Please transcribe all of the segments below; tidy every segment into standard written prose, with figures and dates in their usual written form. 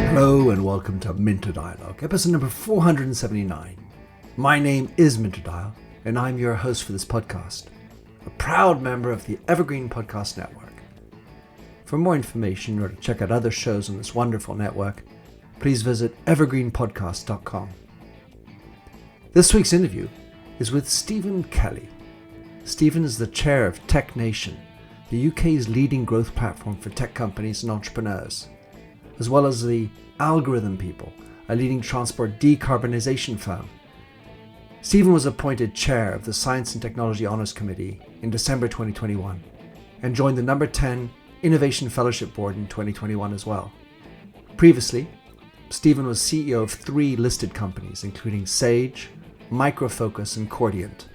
Hello and welcome to Minter Dialogue, episode number 479. My name is Minter Dial, and I'm your host for this podcast, a proud member of the Evergreen Podcast Network. For more information or to check out other shows on this wonderful network, please visit evergreenpodcast.com. This week's interview is with Stephen Kelly. Stephen is the chair of Tech Nation, the UK's leading growth platform for tech companies and entrepreneurs, as well as the Algorithm People, a leading transport decarbonisation firm. Stephen was appointed chair of the Science and Technology Honours Committee in December 2021 and joined the number 10 Innovation Fellowship Board in 2021 as well. Previously, Stephen was CEO of 3 listed companies, including Sage, Focus and Chordiant.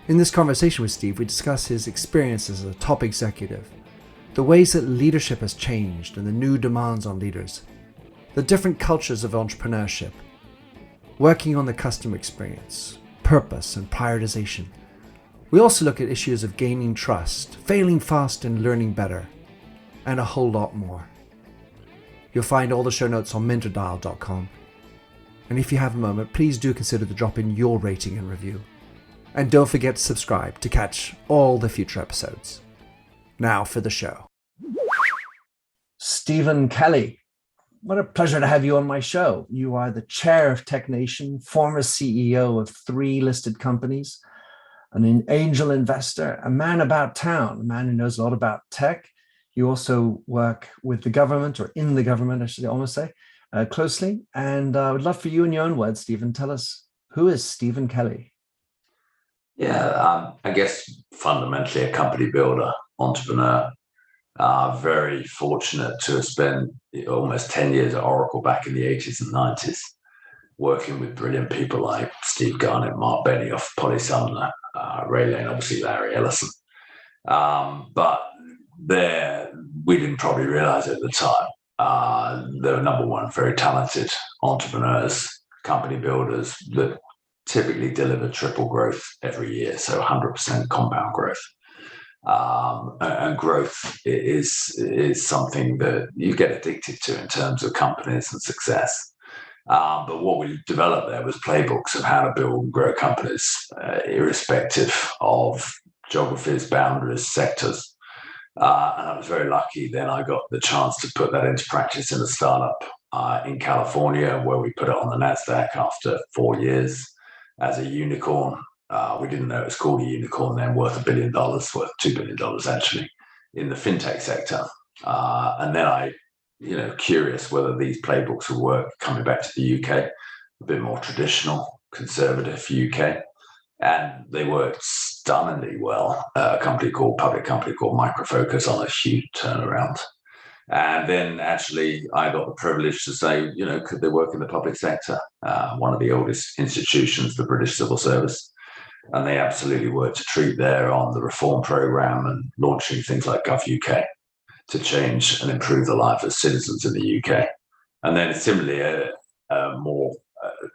In this conversation with Steve, we discuss his experience as a top executive, the ways that leadership has changed and the new demands on leaders, the different cultures of entrepreneurship, working on the customer experience, purpose and prioritization. We also look at issues of gaining trust, failing fast and learning better, and a whole lot more. You'll find all the show notes on minterdial.com. And if you have a moment, please do consider to drop in your rating and review. And don't forget to subscribe to catch all the future episodes. Now for the show. Stephen Kelly, what a pleasure to have you on my show. You are the chair of Tech Nation, former CEO of 3 listed companies, an angel investor, a man about town, a man who knows a lot about tech. You also work with the government, or in the government, I should almost say, closely. And I would love for you in your own words, Stephen, tell us, who is Stephen Kelly? Yeah, I guess fundamentally a company builder, entrepreneur. Very fortunate to have spent almost 10 years at Oracle back in the 80s and 90s, working with brilliant people like Steve Garnett, Mark Benioff, Polly Sumner, Ray Lane, obviously Larry Ellison. But we didn't probably realize it at the time. They were number one, very talented entrepreneurs, company builders that typically deliver triple growth every year, so 100% compound growth. And growth is something that you get addicted to in terms of companies and success. But what we developed there was playbooks of how to build and grow companies, irrespective of geographies, boundaries, sectors. And I was very lucky. Then I got the chance to put that into practice in a startup in California, where we put it on the NASDAQ after 4 years. As a unicorn. We didn't know it was called a unicorn then, worth $1 billion, worth $2 billion actually, in the fintech sector. And then I, curious whether these playbooks would work, coming back to the UK, a bit more traditional, conservative UK. And they worked stunningly well. A public company called Focus on a huge turnaround. And then actually I got the privilege to say, could they work in the public sector? One of the oldest institutions, the British Civil Service. And they absolutely were to treat there on the reform program and launching things like GovUK to change and improve the life of citizens in the UK. And then similarly, a more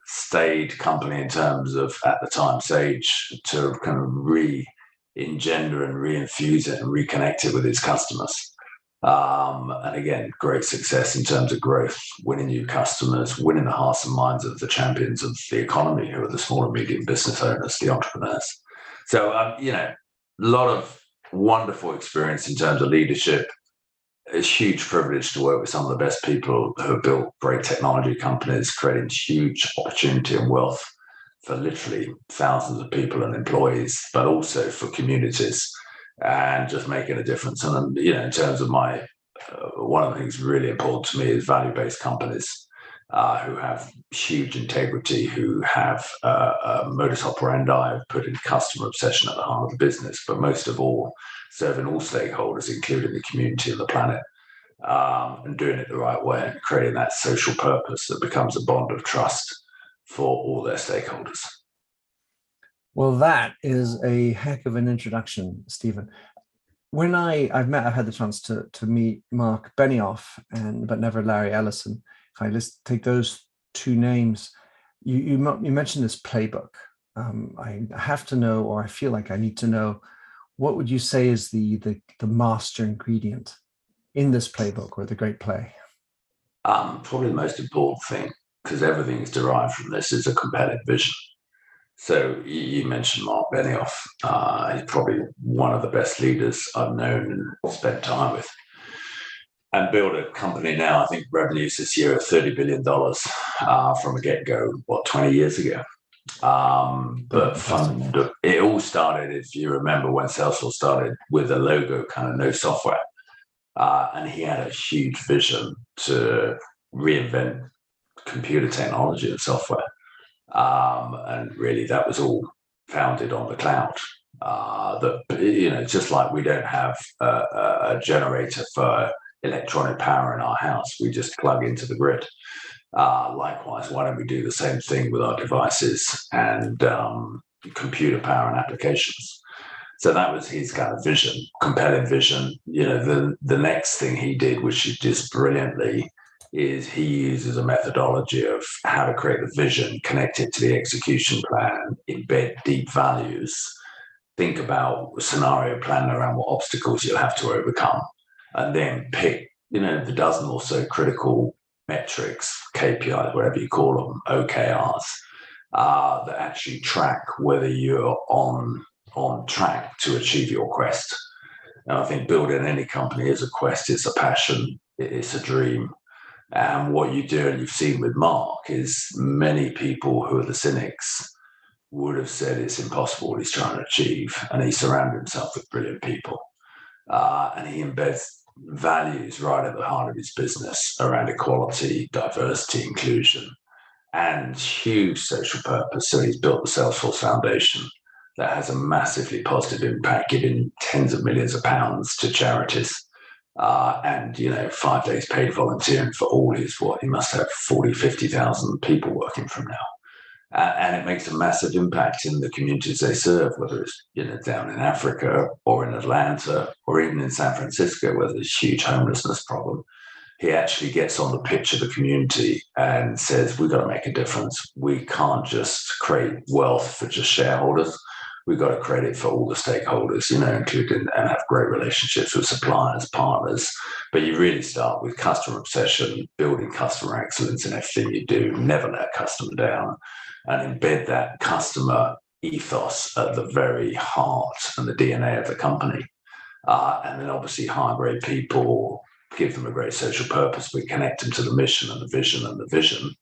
staid company in terms of, at the time, Sage, to kind of re-engender and re-infuse it and reconnect it with its customers. And again, great success in terms of growth, winning new customers, winning the hearts and minds of the champions of the economy, who are the small and medium business owners, the entrepreneurs. So, a lot of wonderful experience in terms of leadership. A huge privilege to work with some of the best people who have built great technology companies, creating huge opportunity and wealth for literally thousands of people and employees, but also for communities. And just making a difference. And in terms of my, one of the things really important to me is value-based companies who have huge integrity, who have a modus operandi of putting customer obsession at the heart of the business, but most of all, serving all stakeholders, including the community and the planet, and doing it the right way and creating that social purpose that becomes a bond of trust for all their stakeholders. Well, that is a heck of an introduction, Stephen. When I've had the chance to meet Mark Benioff but never Larry Ellison. If I take those 2 names, you mentioned this playbook. I have to know, or I feel like I need to know, what would you say is the master ingredient in this playbook or the great play? Probably the most important thing, because everything is derived from this, is a compelling vision. So you mentioned Mark Benioff. He's probably one of the best leaders I've known and spent time with. And build a company now, I think revenues this year are $30 billion from a get-go, 20 years ago. But it all started, if you remember, when Salesforce started with a logo, kind of no software. And he had a huge vision to reinvent computer technology and software. And really that was all founded on the cloud. Just like we don't have a generator for electronic power in our house, we just plug into the grid. Likewise, why don't we do the same thing with our devices and computer power and applications? So that was his kind of vision, compelling vision. The next thing he did, which he just brilliantly, is he uses a methodology of how to create the vision, connect it to the execution plan, embed deep values, think about scenario plan around what obstacles you'll have to overcome, and then pick, the dozen or so critical metrics, KPIs, whatever you call them, OKRs, that actually track whether you're on track to achieve your quest. And I think building any company is a quest, it's a passion, it's a dream. And what you do, and you've seen with Mark, is many people who are the cynics would have said it's impossible what he's trying to achieve. And he surrounded himself with brilliant people. And he embeds values right at the heart of his business around equality, diversity, inclusion, and huge social purpose. So he's built the Salesforce Foundation that has a massively positive impact, giving tens of millions of pounds to charities. And 5 days paid volunteering for all his, he must have 40, 50,000 people working for him now. And it makes a massive impact in the communities they serve, whether it's down in Africa or in Atlanta or even in San Francisco, where there's a huge homelessness problem. He actually gets on the pitch of the community and says, we've got to make a difference. We can't just create wealth for just shareholders. We've got to create it for all the stakeholders, including, and have great relationships with suppliers, partners. But you really start with customer obsession, building customer excellence in everything you do, never let a customer down, and embed that customer ethos at the very heart and the DNA of the company. And then obviously hire great people, give them a great social purpose. We connect them to the mission and the vision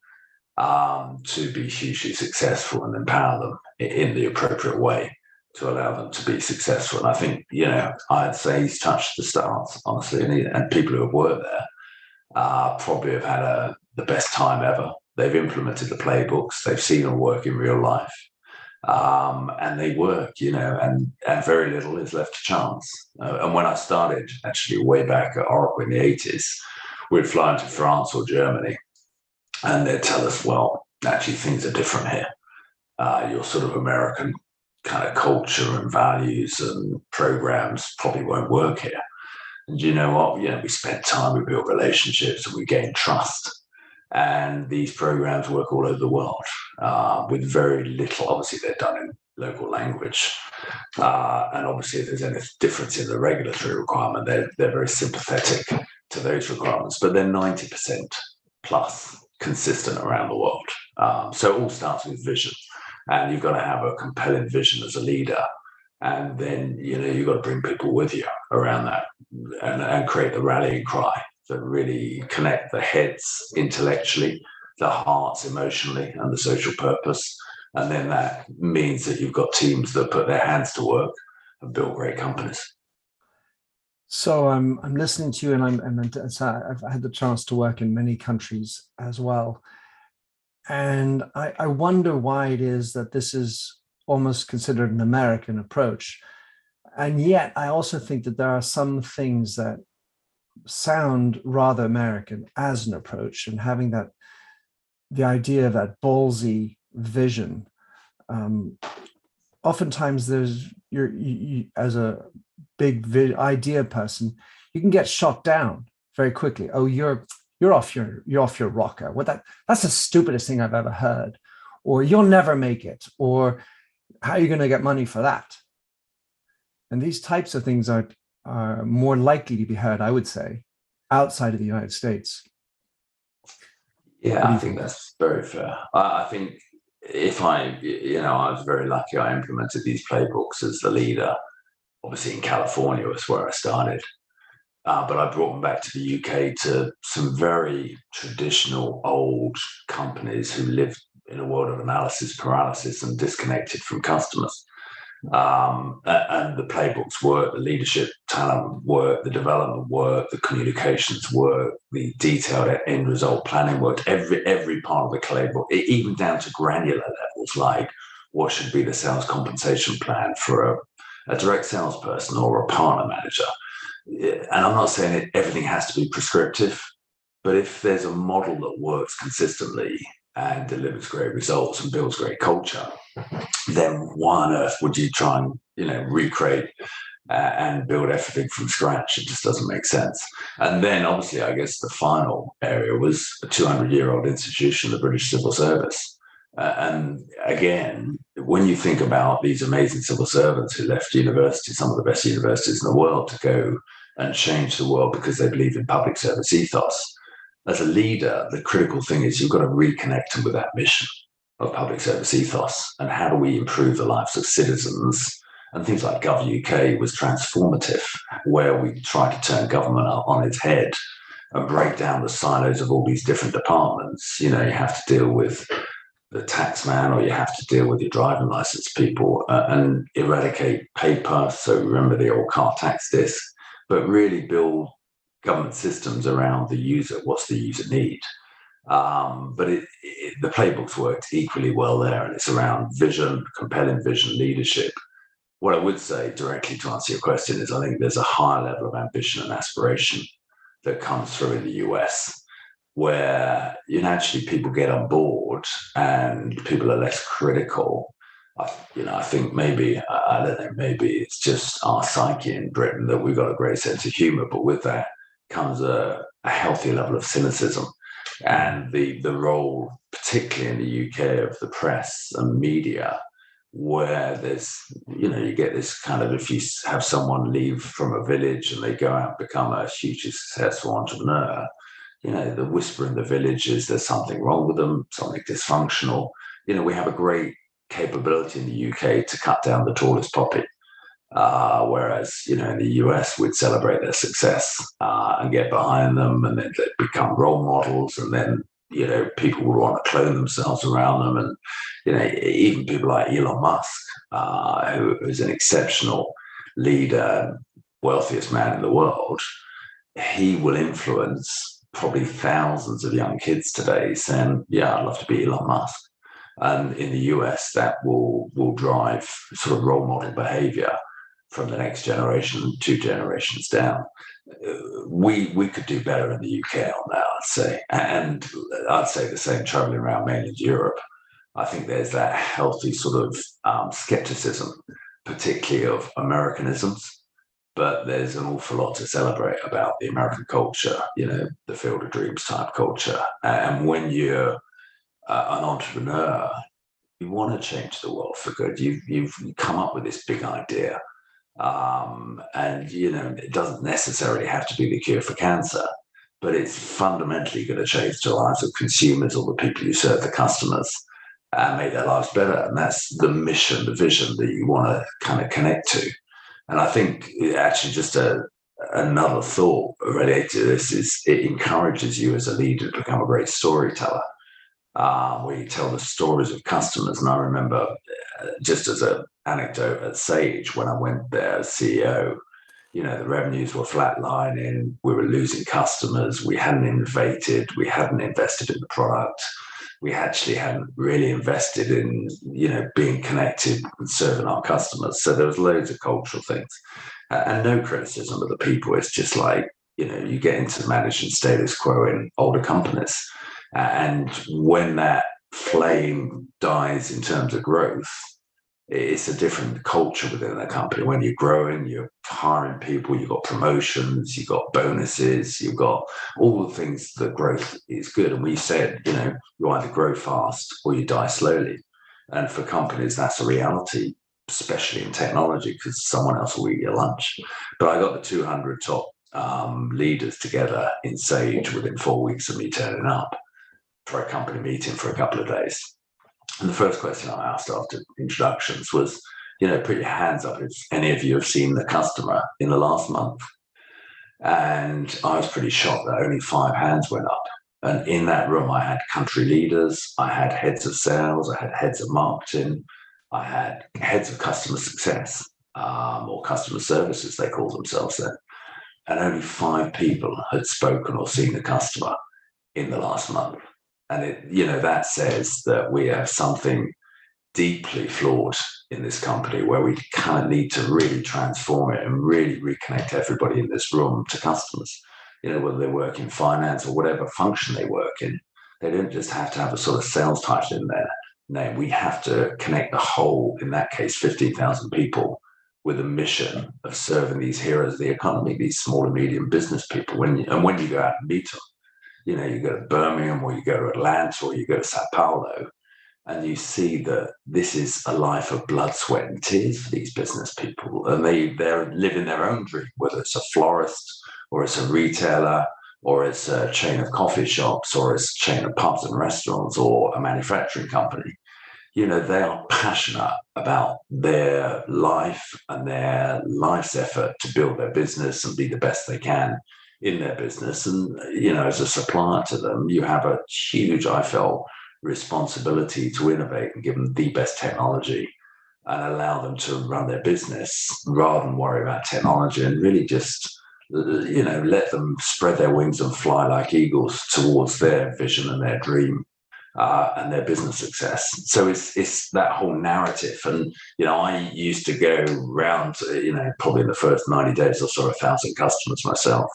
to be hugely successful and empower them in the appropriate way to allow them to be successful. And I think, I'd say he's touched the stars, honestly, and people who have worked there probably have had the best time ever. They've implemented the playbooks, they've seen them work in real life, and they work, and very little is left to chance. And when I started, actually way back at Oracle in the 80s, we'd fly into France or Germany, and they'd tell us, well, actually things are different here. Your sort of American kind of culture and values and programs probably won't work here. And you know what? We spent time, we built relationships, and we gained trust. And these programs work all over the world with very little. Obviously, they're done in local language. And obviously, if there's any difference in the regulatory requirement, they're very sympathetic to those requirements. But they're 90% plus consistent around the world. So it all starts with vision. And you've got to have a compelling vision as a leader. And then, you've got to bring people with you around that and create the rallying cry that really connect the heads intellectually, the hearts emotionally, and the social purpose. And then that means that you've got teams that put their hands to work and build great companies. So I'm listening to you, and I've had the chance to work in many countries as well. And I wonder why it is that this is almost considered an American approach. And yet I also think that there are some things that sound rather American as an approach, and having the idea of that ballsy vision. Oftentimes you as a big idea person, you can get shot down very quickly. Oh, you're off your rocker. That's the stupidest thing I've ever heard. Or you'll never make it. Or how are you going to get money for that? And these types of things are more likely to be heard, I would say, outside of the United States. Yeah, I think that's very fair. I think I was very lucky. I implemented these playbooks as the leader. Obviously, in California was where I started. But I brought them back to the UK to some very traditional old companies who lived in a world of analysis paralysis and disconnected from customers. And the playbooks work, the leadership talent work, the development work, the communications work, the detailed end result planning work, every part of the playbook, even down to granular levels, like what should be the sales compensation plan for a direct salesperson or a partner manager. And I'm not saying everything has to be prescriptive, but if there's a model that works consistently and delivers great results and builds great culture, then why on earth would you try and recreate and build everything from scratch? It just doesn't make sense. And then obviously, I guess the final area was a 200-year-old institution, the British Civil Service. And again, when you think about these amazing civil servants who left university, some of the best universities in the world, to go and change the world because they believe in public service ethos, as a leader, the critical thing is you've got to reconnect them with that mission of public service ethos. And how do we improve the lives of citizens? And things like Gov UK was transformative, where we tried to turn government on its head and break down the silos of all these different departments. You have to deal with the tax man, or you have to deal with your driving license people, and eradicate paper. So remember the old car tax disc, but really build government systems around the user. What's the user need? But the playbooks worked equally well there, and it's around vision, compelling vision, leadership. What I would say directly to answer your question is I think there's a higher level of ambition and aspiration that comes through in the US, where naturally people get on board and people are less critical. I think maybe, I don't know, maybe it's just our psyche in Britain that we've got a great sense of humor, but with that comes a healthy level of cynicism. And the role, particularly in the UK, of the press and media, where there's, you get this kind of, if you have someone leave from a village and they go out and become a hugely successful entrepreneur, the whisper in the village is there's something wrong with them, something dysfunctional. We have a great capability in the UK to cut down the tallest poppy. Whereas, in the US, we'd celebrate their success and get behind them, and then they become role models, and then, people will want to clone themselves around them. And, even people like Elon Musk, who is an exceptional leader, wealthiest man in the world, he will influence probably thousands of young kids today saying, yeah, I'd love to be Elon Musk. And in the US, that will drive sort of role model behavior from the next generation, 2 generations down. We could do better in the UK on that, I'd say. And I'd say the same traveling around mainland Europe. I think there's that healthy sort of skepticism, particularly of Americanisms, but there's an awful lot to celebrate about the American culture, the Field of Dreams type culture. And when you're an entrepreneur, you want to change the world for good. You've come up with this big idea. And, it doesn't necessarily have to be the cure for cancer, but it's fundamentally going to change the lives of consumers or the people you serve, the customers, and make their lives better. And that's the mission, the vision that you want to kind of connect to. And I think actually just another thought related to this is it encourages you as a leader to become a great storyteller, where you tell the stories of customers. And I remember, just as an anecdote at Sage, when I went there as CEO, the revenues were flatlining, we were losing customers, we hadn't innovated, we hadn't invested in the product, we actually hadn't really invested in, being connected and serving our customers. So there was loads of cultural things, and no criticism of the people. It's just like, you get into managing status quo in older companies. And when that flame dies in terms of growth, it's a different culture within the company. When you're growing, you're hiring people, you've got promotions, you've got bonuses, you've got all the things that growth is good. And we said, you either grow fast or you die slowly. And for companies, that's a reality. especially in technology, because someone else will eat your lunch. But I got the 200 top leaders together in Sage within 4 weeks of me turning up for a company meeting for a couple of days. And the first question I asked after introductions was, put your hands up if any of you have seen the customer in the last month. And I was pretty shocked that only 5 hands went up. And in that room, I had country leaders, I had heads of sales, I had heads of marketing, I had heads of customer success, or customer services, they call themselves then. And only 5 people had spoken or seen the customer in the last month. And that says that we have something deeply flawed in this company where we kind of need to really transform it and really reconnect everybody in this room to customers. Whether they work in finance or whatever function they work in, they don't just have to have a sort of sales title in their name. We have to connect the whole, in that case, 15,000 people with a mission of serving these heroes of the economy, these small and medium business people. When you go out and meet them, you go to Birmingham or you go to Atlanta or you go to Sao Paulo, and you see that this is a life of blood, sweat, and tears for these business people. And they're living their own dream, whether it's a florist or it's a retailer or it's a chain of coffee shops or it's a chain of pubs and restaurants or a manufacturing company. They are passionate about their life and their life's effort to build their business and be the best they can in their business. And, as a supplier to them, you have a huge, I felt, responsibility to innovate and give them the best technology and allow them to run their business rather than worry about technology, and really just, let them spread their wings and fly like eagles towards their vision and their dream. And their business success. So it's that whole narrative. And, I used to go around, probably in the first 90 days or so, 1,000 customers myself.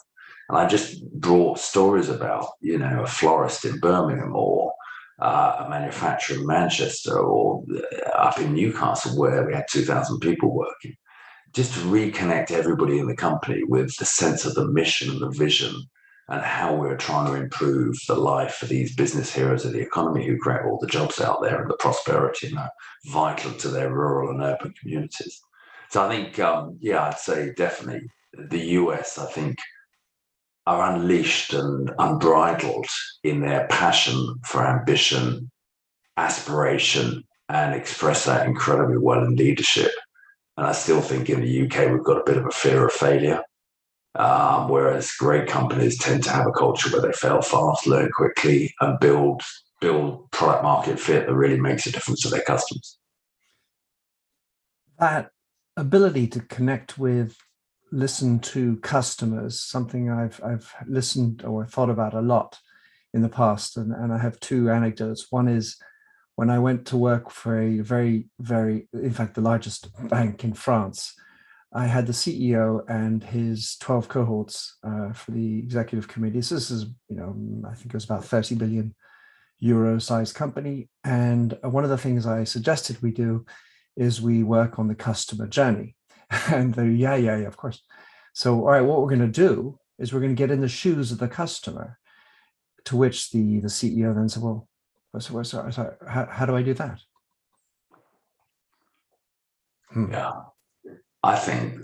And I just brought stories about, a florist in Birmingham or a manufacturer in Manchester or up in Newcastle where we had 2,000 people working. Just to reconnect everybody in the company with the sense of the mission and the vision and how we're trying to improve the life for these business heroes of the economy who create all the jobs out there and the prosperity vital to their rural and urban communities. So I think, I'd say definitely the US, I think, are unleashed and unbridled in their passion for ambition, aspiration, and express that incredibly well in leadership. And I still think in the UK, we've got a bit of a fear of failure. Whereas great companies tend to have a culture where they fail fast, learn quickly, and build product market fit that really makes a difference to their customers. That ability to connect with, listen to customers, something I've listened or thought about a lot in the past, and I have 2 anecdotes. One is when I went to work for a very, very, in fact, the largest bank in France. I had the CEO and his 12 cohorts for the executive committee. So this is, I think it was about 30 billion euro sized company. And one of the things I suggested we do is we work on the customer journey. And they, yeah, of course. So, all right, what we're going to do is we're going to get in the shoes of the customer. To which the CEO then said, well, so how do I do that? Yeah. I think,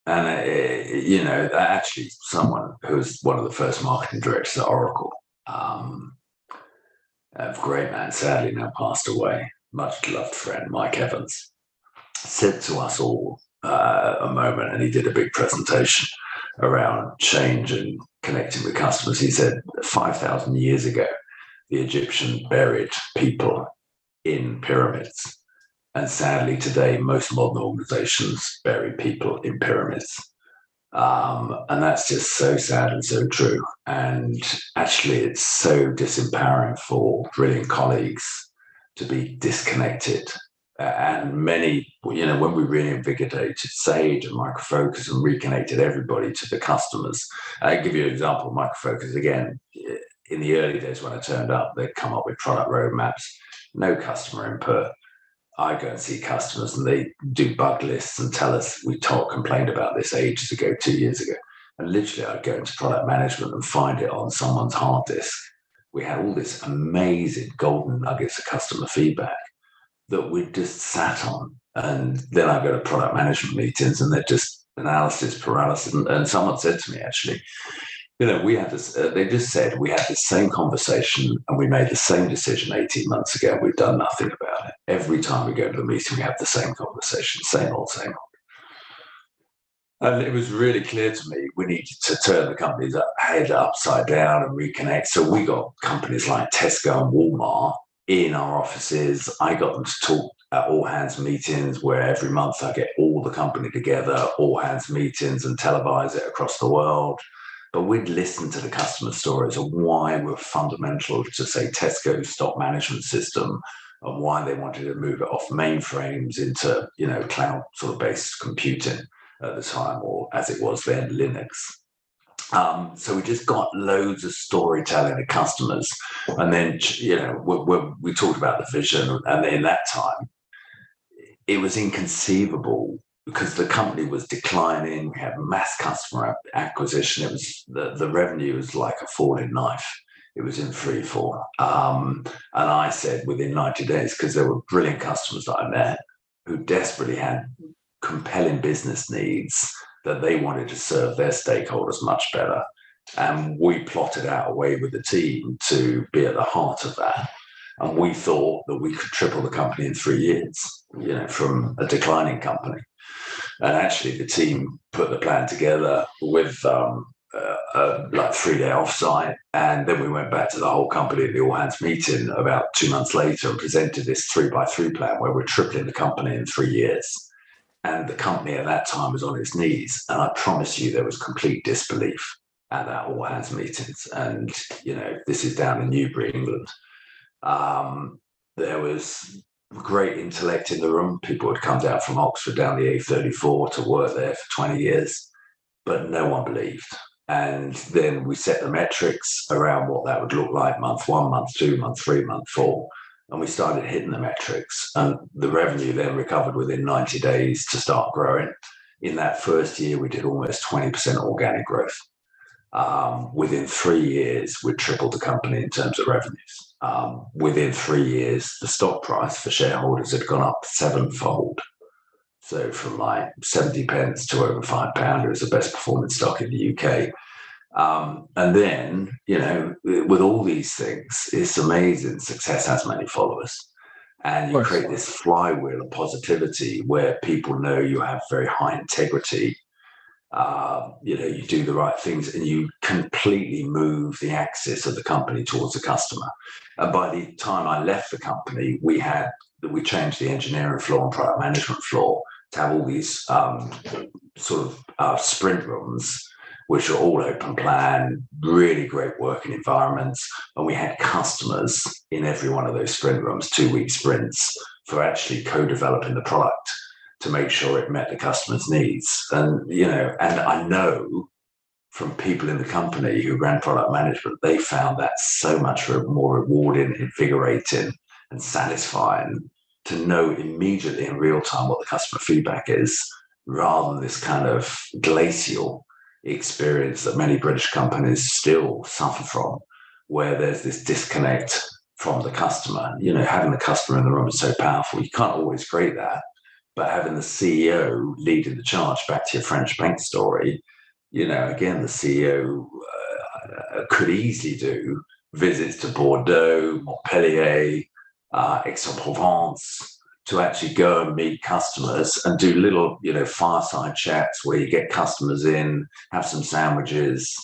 and actually someone who was one of the first marketing directors at Oracle, a great man, sadly now passed away, much loved friend, Mike Evans, said to us all a moment, and he did a big presentation around change and connecting with customers. He said 5,000 years ago, the Egyptians buried people in pyramids. And sadly, today, most modern organizations bury people in pyramids. And that's just so sad and so true. And actually, it's so disempowering for brilliant colleagues to be disconnected. And many, when we reinvigorated Sage and Micro Focus and reconnected everybody to the customers. I'll give you an example of Micro Focus again. In the early days when I turned up, they'd come up with product roadmaps, no customer input. I go and see customers and they do bug lists and tell us, complained about this ages ago, 2 years ago. And literally I'd go into product management and find it on someone's hard disk. We had all this amazing golden nuggets of customer feedback that we'd just sat on And then I go to product management meetings and they're just analysis paralysis. And someone said to me, actually, we had this, they just said we had the same conversation and we made the same decision 18 months ago. We've done nothing about it. Every time we go to the meeting, we have the same conversation, same old, same old. And it was really clear to me we needed to turn the company's head upside down and reconnect. So we got companies like Tesco and Walmart in our offices. I got them to talk at all hands meetings where every month I get all the company together, all hands meetings, and televise it across the world. But we'd listen to the customer stories of why we're fundamental to, say, Tesco's stock management system and why they wanted to move it off mainframes into, cloud sort of based computing at the time, or as it was then, Linux. So we just got loads of storytelling to customers. And then, we talked about the vision. And in that time, it was inconceivable because the company was declining. We had mass customer acquisition. It was the revenue was like a falling knife. It was in free fall. And I said within 90 days, because there were brilliant customers that I met who desperately had compelling business needs that they wanted to serve their stakeholders much better. And we plotted out a way with the team to be at the heart of that. And we thought that we could triple the company in 3 years, from a declining company. And actually the team put the plan together with like 3-day offsite. And then we went back to the whole company at the all hands meeting about 2 months later and presented this 3x3 plan where we're tripling the company in 3 years. And the company at that time was on its knees. And I promise you, there was complete disbelief at that all hands meetings. And, this is down in Newbury, England. There was great intellect in the room. People had come down from Oxford down the A34 to work there for 20 years, but no one believed. And then we set the metrics around what that would look like month 1, month 2, month 3, month 4. And we started hitting the metrics, and the revenue then recovered within 90 days to start growing. In that first year, we did almost 20% organic growth. Within 3 years, we tripled the company in terms of revenues. Within 3 years, the stock price for shareholders had gone up 7-fold. So from like 70 pence to over £5, it was the best performing stock in the UK. And then, with all these things, it's amazing. Success has many followers. And you create this flywheel of positivity where people know you have very high integrity. You do the right things and you completely move the axis of the company towards the customer. And by the time I left the company, we changed the engineering floor and product management floor to have all these sprint rooms, which are all open plan, really great working environments. And we had customers in every one of those sprint rooms, 2-week sprints, for actually co-developing the product to make sure it met the customer's needs. And, and I know from people in the company who ran product management, they found that so much more rewarding, invigorating, and satisfying to know immediately in real time what the customer feedback is, rather than this kind of glacial experience that many British companies still suffer from, where there's this disconnect from the customer. Having the customer in the room is so powerful. You can't always create that, but having the CEO leading the charge, back to your French bank story, again, the CEO could easily do visits to Bordeaux, Montpellier, Aix-en-Provence, to actually go and meet customers and do little, fireside chats where you get customers in, have some sandwiches,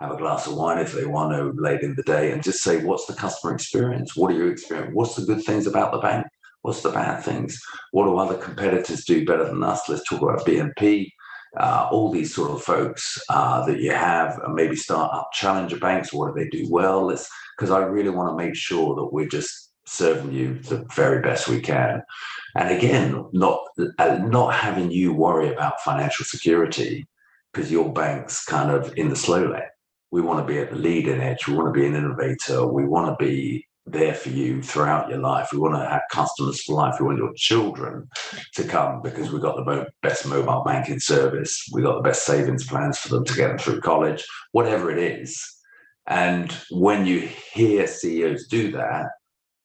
have a glass of wine if they want to late in the day, and just say, what's the customer experience? What are you experiencing? What's the good things about the bank? What's the bad things? What do other competitors do better than us? Let's talk about BNP. All these sort of folks that you have, and maybe start up challenger banks. What do they do well? Because I really want to make sure that we're just serving you the very best we can. And again, not having you worry about financial security because your bank's kind of in the slow lane. We want to be at the leading edge. We want to be an innovator. We want to be there for you throughout your life. We want to have customers for life. We want your children to come because we've got the best mobile banking service. We've got the best savings plans for them to get them through college, whatever it is. And when you hear CEOs do that,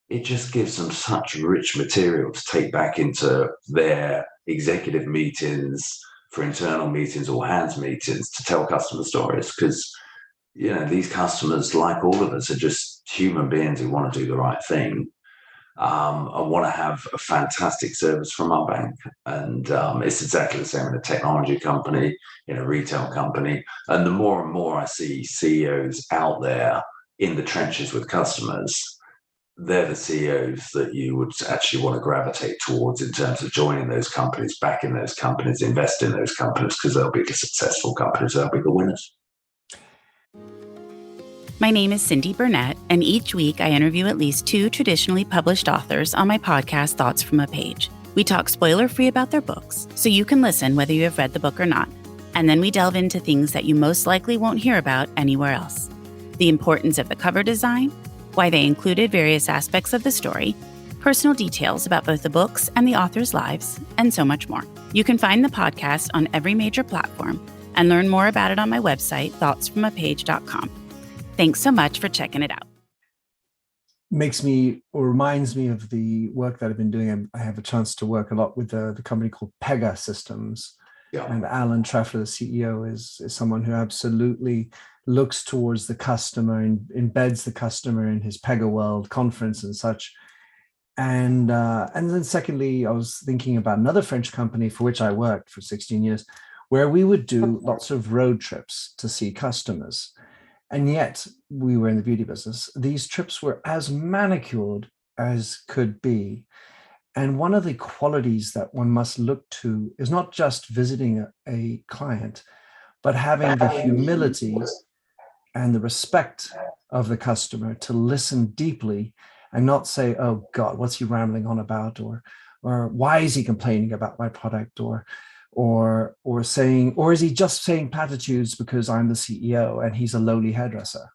it just gives them such rich material to take back into their executive meetings, for internal meetings or hands meetings, to tell customer stories. Because, these customers, like all of us, are just human beings who want to do the right thing. I want to have a fantastic service from our bank. And it's exactly the same in a technology company, in a retail company. And the more and more I see CEOs out there in the trenches with customers, they're the CEOs that you would actually want to gravitate towards in terms of joining those companies, backing those companies, invest in those companies, because they'll be the successful companies, they'll be the winners. My name is Cindy Burnett, and each week I interview at least 2 traditionally published authors on my podcast, Thoughts from a Page. We talk spoiler-free about their books, so you can listen whether you have read the book or not. And then we delve into things that you most likely won't hear about anywhere else. The importance of the cover design, why they included various aspects of the story, personal details about both the books and the authors' lives, and so much more. You can find the podcast on every major platform and learn more about it on my website, thoughtsfromapage.com. Thanks so much for checking it out. Reminds me of the work that I've been doing. I have a chance to work a lot with the company called Pega Systems. Yeah. And Alan Trefler, the CEO, is someone who absolutely looks towards the customer and embeds the customer in his Pega World conference and such. And then secondly, I was thinking about another French company for which I worked for 16 years, where we would do lots of road trips to see customers. And yet we were in the beauty business. These trips were as manicured as could be. And one of the qualities that one must look to is not just visiting a client, but having the humility and the respect of the customer to listen deeply and not say, oh God, what's he rambling on about? Or why is he complaining about my product? Or is he just saying platitudes because I'm the CEO and he's a lowly hairdresser?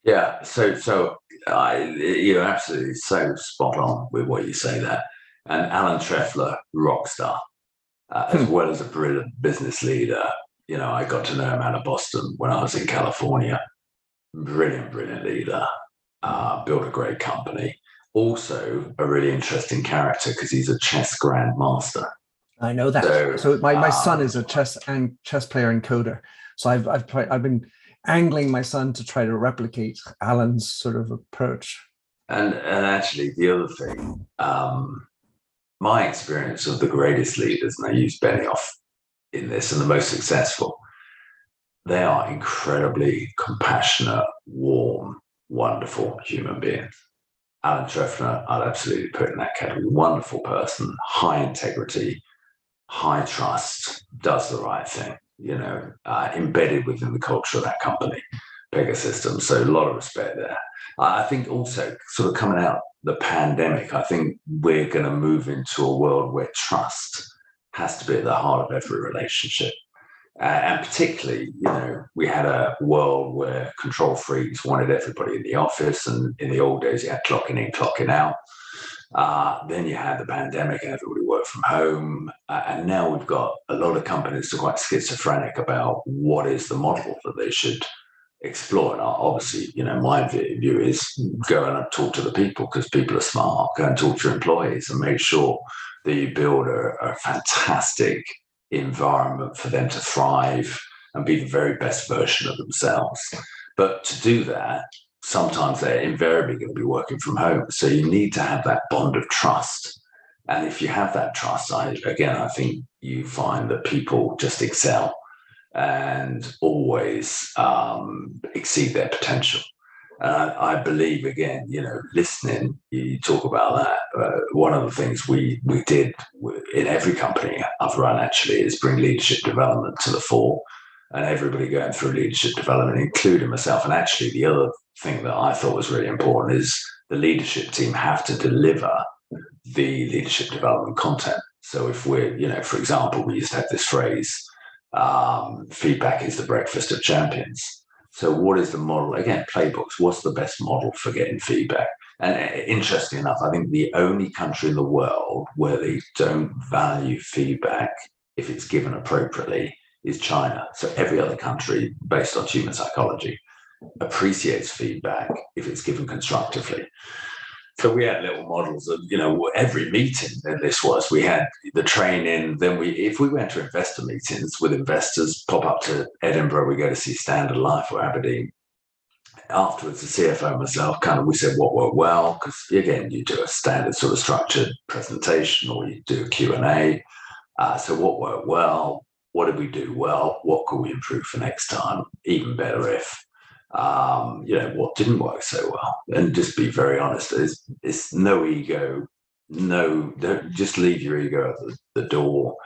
Yeah, so you're absolutely so spot on with what you say there. And Alan Trefler, rock star, as well as a brilliant business leader. I got to know him out of Boston when I was in California. Brilliant leader. Built a great company. Also, a really interesting character because he's a chess grandmaster. I know that. So my son is a chess player and coder. So I've been angling my son to try to replicate Alan's sort of approach. And actually, the other thing, my experience of the greatest leaders, and I use Benioff in this, and the most successful, they are incredibly compassionate, warm, wonderful human beings. Alan Trefler, I'd absolutely put in that category. Wonderful person, high integrity, high trust, does the right thing, embedded within the culture of that company, Pegasystems. So a lot of respect there. I think also sort of coming out the pandemic, I think we're going to move into a world where trust has to be at the heart of every relationship. And particularly, we had a world where control freaks wanted everybody in the office, and in the old days, you had clocking in, clocking out. Then you had the pandemic and everybody worked from home. And now we've got a lot of companies that are quite schizophrenic about what is the model that they should explore. And obviously, my view is go and talk to the people, because people are smart. Go and talk to your employees and make sure that you build a fantastic environment for them to thrive and be the very best version of themselves. But to do that, sometimes they're invariably going to be working from home. So you need to have that bond of trust. And if you have that trust, I think you find that people just excel and always exceed their potential. I believe, again, listening, you talk about that. One of the things we did in every company I've run actually is bring leadership development to the fore, and everybody going through leadership development, including myself. And actually, the other thing that I thought was really important is the leadership team have to deliver the leadership development content. So if we're, for example, we used to have this phrase, feedback is the breakfast of champions. So what is the model? Again, playbooks, what's the best model for getting feedback? And interestingly enough, I think the only country in the world where they don't value feedback if it's given appropriately is China. So every other country, based on human psychology, appreciates feedback if it's given constructively. So we had little models of, every meeting that this was, we had the training. Then if we went to investor meetings with investors, pop up to Edinburgh, we go to see Standard Life or Aberdeen. Afterwards, the CFO and myself, we said what worked well, because again, you do a standard sort of structured presentation or you do a Q&A. So what worked well? What did we do well? What could we improve for next time? Even better if, what didn't work so well? And just be very honest. It's no ego. No, just leave your ego at the door.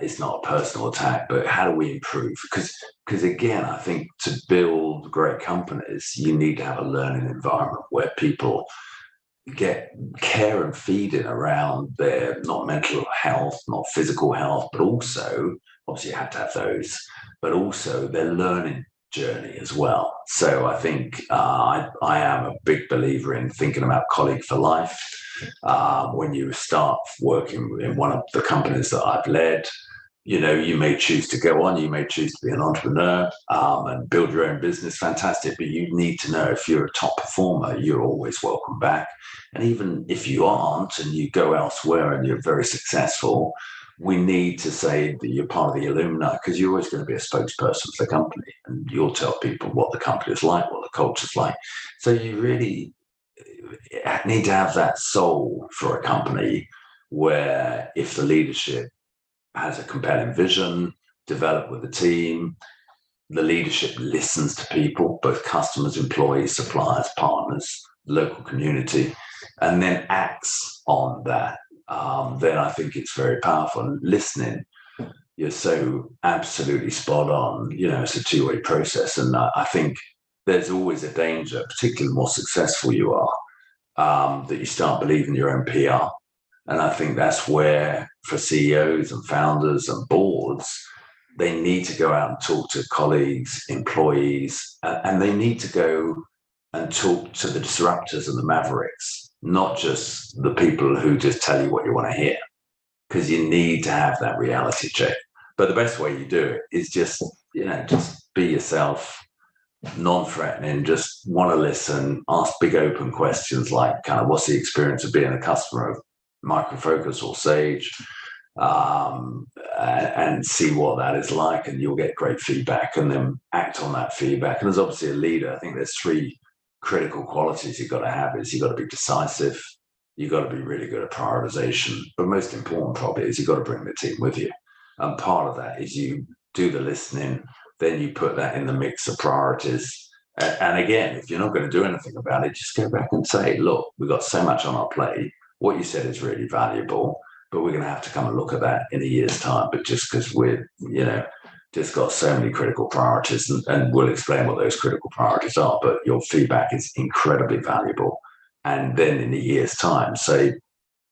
It's not a personal attack, but how do we improve? Because again, I think to build great companies, you need to have a learning environment where people get care and feeding around their not mental health, not physical health, but also, obviously you have to have those, but also their learning journey as well. So I think I am a big believer in thinking about colleague for life. When you start working in one of the companies that I've led, you may choose to go on, you may choose to be an entrepreneur and build your own business, fantastic. But you need to know if you're a top performer, you're always welcome back. And even if you aren't and you go elsewhere and you're very successful, we need to say that you're part of the alumni, because you're always going to be a spokesperson for the company and you'll tell people what the company is like, what the culture's like. So you really need to have that soul for a company where if the leadership has a compelling vision, develop with the team, the leadership listens to people, both customers, employees, suppliers, partners, local community, and then acts on that, then I think it's very powerful. And listening, you're so absolutely spot on. It's a two-way process. And I think there's always a danger, particularly the more successful you are, that you start believing your own PR. And I think that's where, for CEOs and founders and boards, they need to go out and talk to colleagues, employees, and they need to go and talk to the disruptors and the mavericks, not just the people who just tell you what you want to hear, because you need to have that reality check. But the best way you do it is just be yourself, non-threatening, just want to listen, ask big open questions like what's the experience of being a customer of Micro Focus or Sage, and see what that is like, and you'll get great feedback, and then act on that feedback. And as obviously a leader, I think there's three critical qualities you've got to have. Is you've got to be decisive, you've got to be really good at prioritization, but most important probably is you've got to bring the team with you. And part of that is you do the listening, then you put that in the mix of priorities. And again, if you're not going to do anything about it, just go back and say, look, we've got so much on our plate. What you said is really valuable, but we're going to have to come and look at that in a year's time. But just because we're, just got so many critical priorities, and we'll explain what those critical priorities are, but your feedback is incredibly valuable. And then in a year's time, say,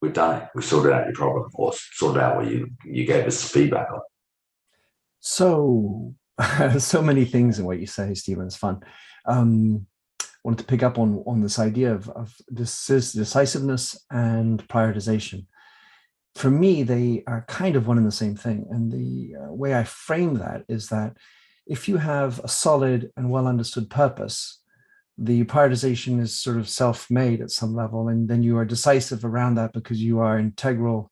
we've done it, we sorted out your problem, or sorted out what you gave us feedback on. So many things in what you say, Stephen. It's fun. Wanted to pick up on this idea of decisiveness and prioritization. For me, they are kind of one and the same thing. And the way I frame that is that if you have a solid and well understood purpose, the prioritization is sort of self-made at some level, and then you are decisive around that because you are integral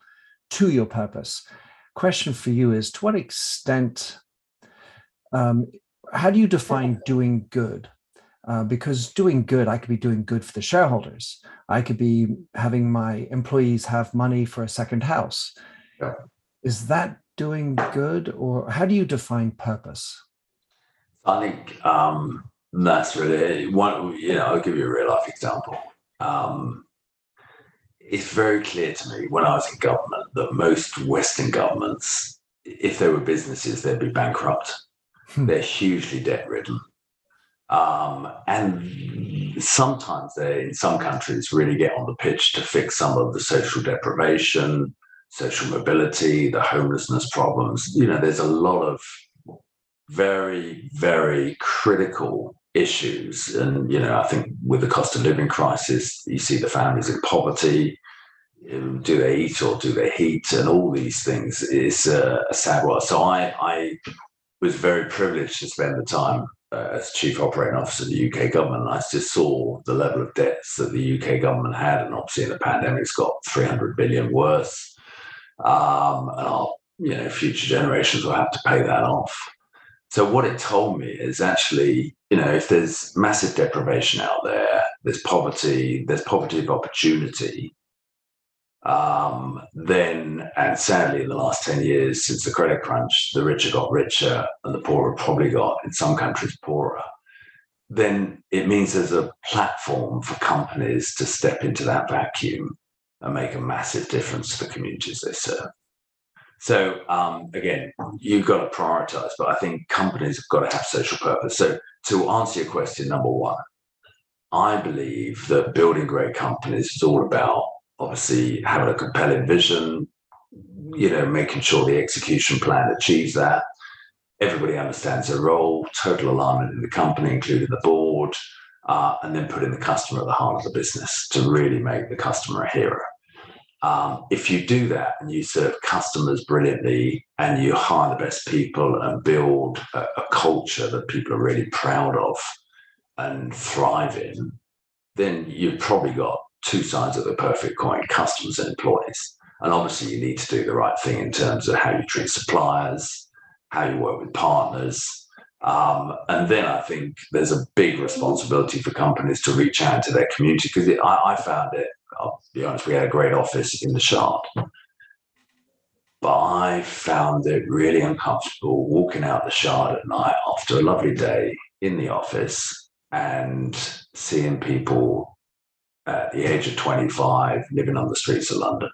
to your purpose. Question for you is, to what extent, how do you define doing good? Because doing good, I could be doing good for the shareholders. I could be having my employees have money for a second house. Yeah. Is that doing good, or how do you define purpose? I think that's really one. I'll give you a real life example. It's very clear to me when I was in government that most Western governments, if they were businesses, they'd be bankrupt. They're hugely debt ridden. And sometimes they, in some countries, really get on the pitch to fix some of the social deprivation, social mobility, the homelessness problems. There's a lot of very, very critical issues. And, I think with the cost of living crisis, you see the families in poverty. Do they eat or do they heat? And all these things is a sad world. So I was very privileged to spend the time as chief operating officer of the UK government, I just saw the level of debts that the UK government had, and obviously in the pandemic, it's got 300 billion worse, and our future generations will have to pay that off. So what it told me is actually, if there's massive deprivation out there, there's poverty of opportunity, then, and sadly in the last 10 years since the credit crunch, the richer got richer and the poorer probably got, in some countries, poorer, then it means there's a platform for companies to step into that vacuum and make a massive difference to the communities they serve. So again, you've got to prioritize, but I think companies have got to have social purpose. So to answer your question, number one, I believe that building great companies is all about obviously having a compelling vision, making sure the execution plan achieves that. Everybody understands their role, total alignment in the company, including the board, and then putting the customer at the heart of the business to really make the customer a hero. If you do that and you serve customers brilliantly and you hire the best people and build a culture that people are really proud of and thrive in, then you've probably got two sides of the perfect coin, customers and employees. And obviously you need to do the right thing in terms of how you treat suppliers, how you work with partners. And then I think there's a big responsibility for companies to reach out to their community, because I found it, I'll be honest, we had a great office in the Shard, but I found it really uncomfortable walking out the Shard at night after a lovely day in the office and seeing people at the age of 25 living on the streets of London.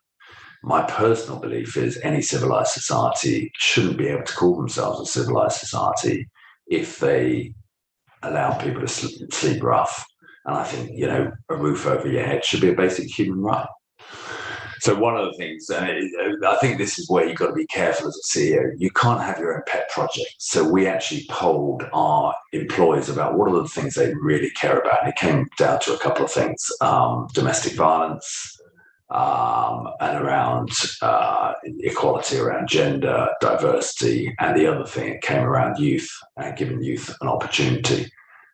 My personal belief is any civilized society shouldn't be able to call themselves a civilized society if they allow people to sleep rough. And I think, a roof over your head should be a basic human right. So one of the things, and I think this is where you've got to be careful as a CEO, you can't have your own pet project. So we actually polled our employees about what are the things they really care about. And it came down to a couple of things, domestic violence, and around equality, around gender, diversity, and the other thing, it came around youth and giving youth an opportunity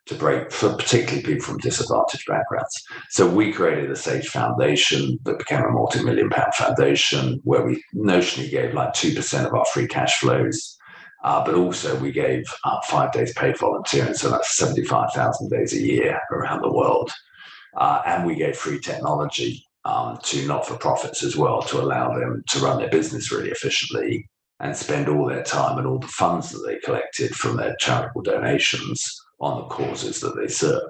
to break, for particularly people from disadvantaged backgrounds. So we created a Sage Foundation that became a multi-million-pound foundation where we notionally gave like 2% of our free cash flows, but also we gave 5 days paid volunteering, so that's 75,000 days a year around the world. And we gave free technology to not-for-profits as well, to allow them to run their business really efficiently and spend all their time and all the funds that they collected from their charitable donations on the causes that they serve.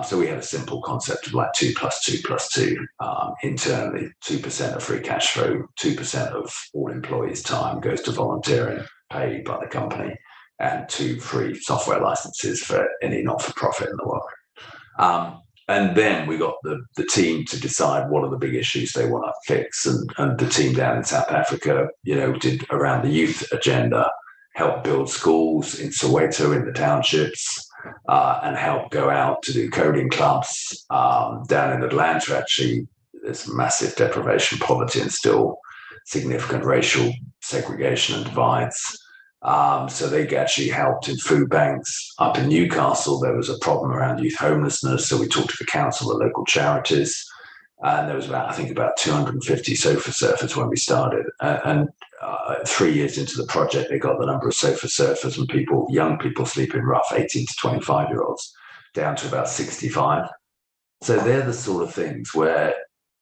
So we had a simple concept of like 2 + 2 + 2 internally. 2% of free cash flow, 2% of all employees' time goes to volunteering paid by the company, and 2 free software licenses for any not-for-profit in the world. And then we got the team to decide what are the big issues they want to fix. And the team down in South Africa, did around the youth agenda, help build schools in Soweto in the townships, and help go out to do coding clubs. Down in Atlanta, actually, there's massive deprivation, poverty, and still significant racial segregation and divides. So they actually helped in food banks. Up in Newcastle, there was a problem around youth homelessness. So we talked to the council, the local charities, and there was about 250 sofa surfers when we started. And 3 years into the project, they got the number of sofa surfers and young people sleeping rough, 18 to 25-year-olds, down to about 65. So they're the sort of things where,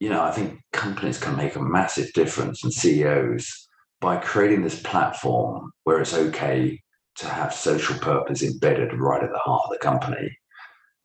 I think companies can make a massive difference, and CEOs, by creating this platform where it's okay to have social purpose embedded right at the heart of the company.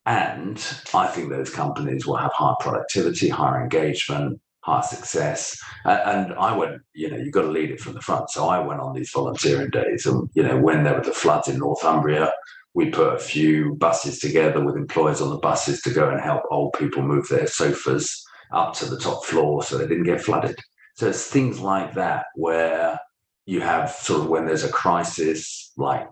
And I think those companies will have higher productivity, higher engagement, higher success. And I went, you've got to lead it from the front. So I went on these volunteering days, and, when there were the floods in Northumbria, we put a few buses together with employees on the buses to go and help old people move their sofas up to the top floor so they didn't get flooded. So it's things like that where you have sort of, when there's a crisis, like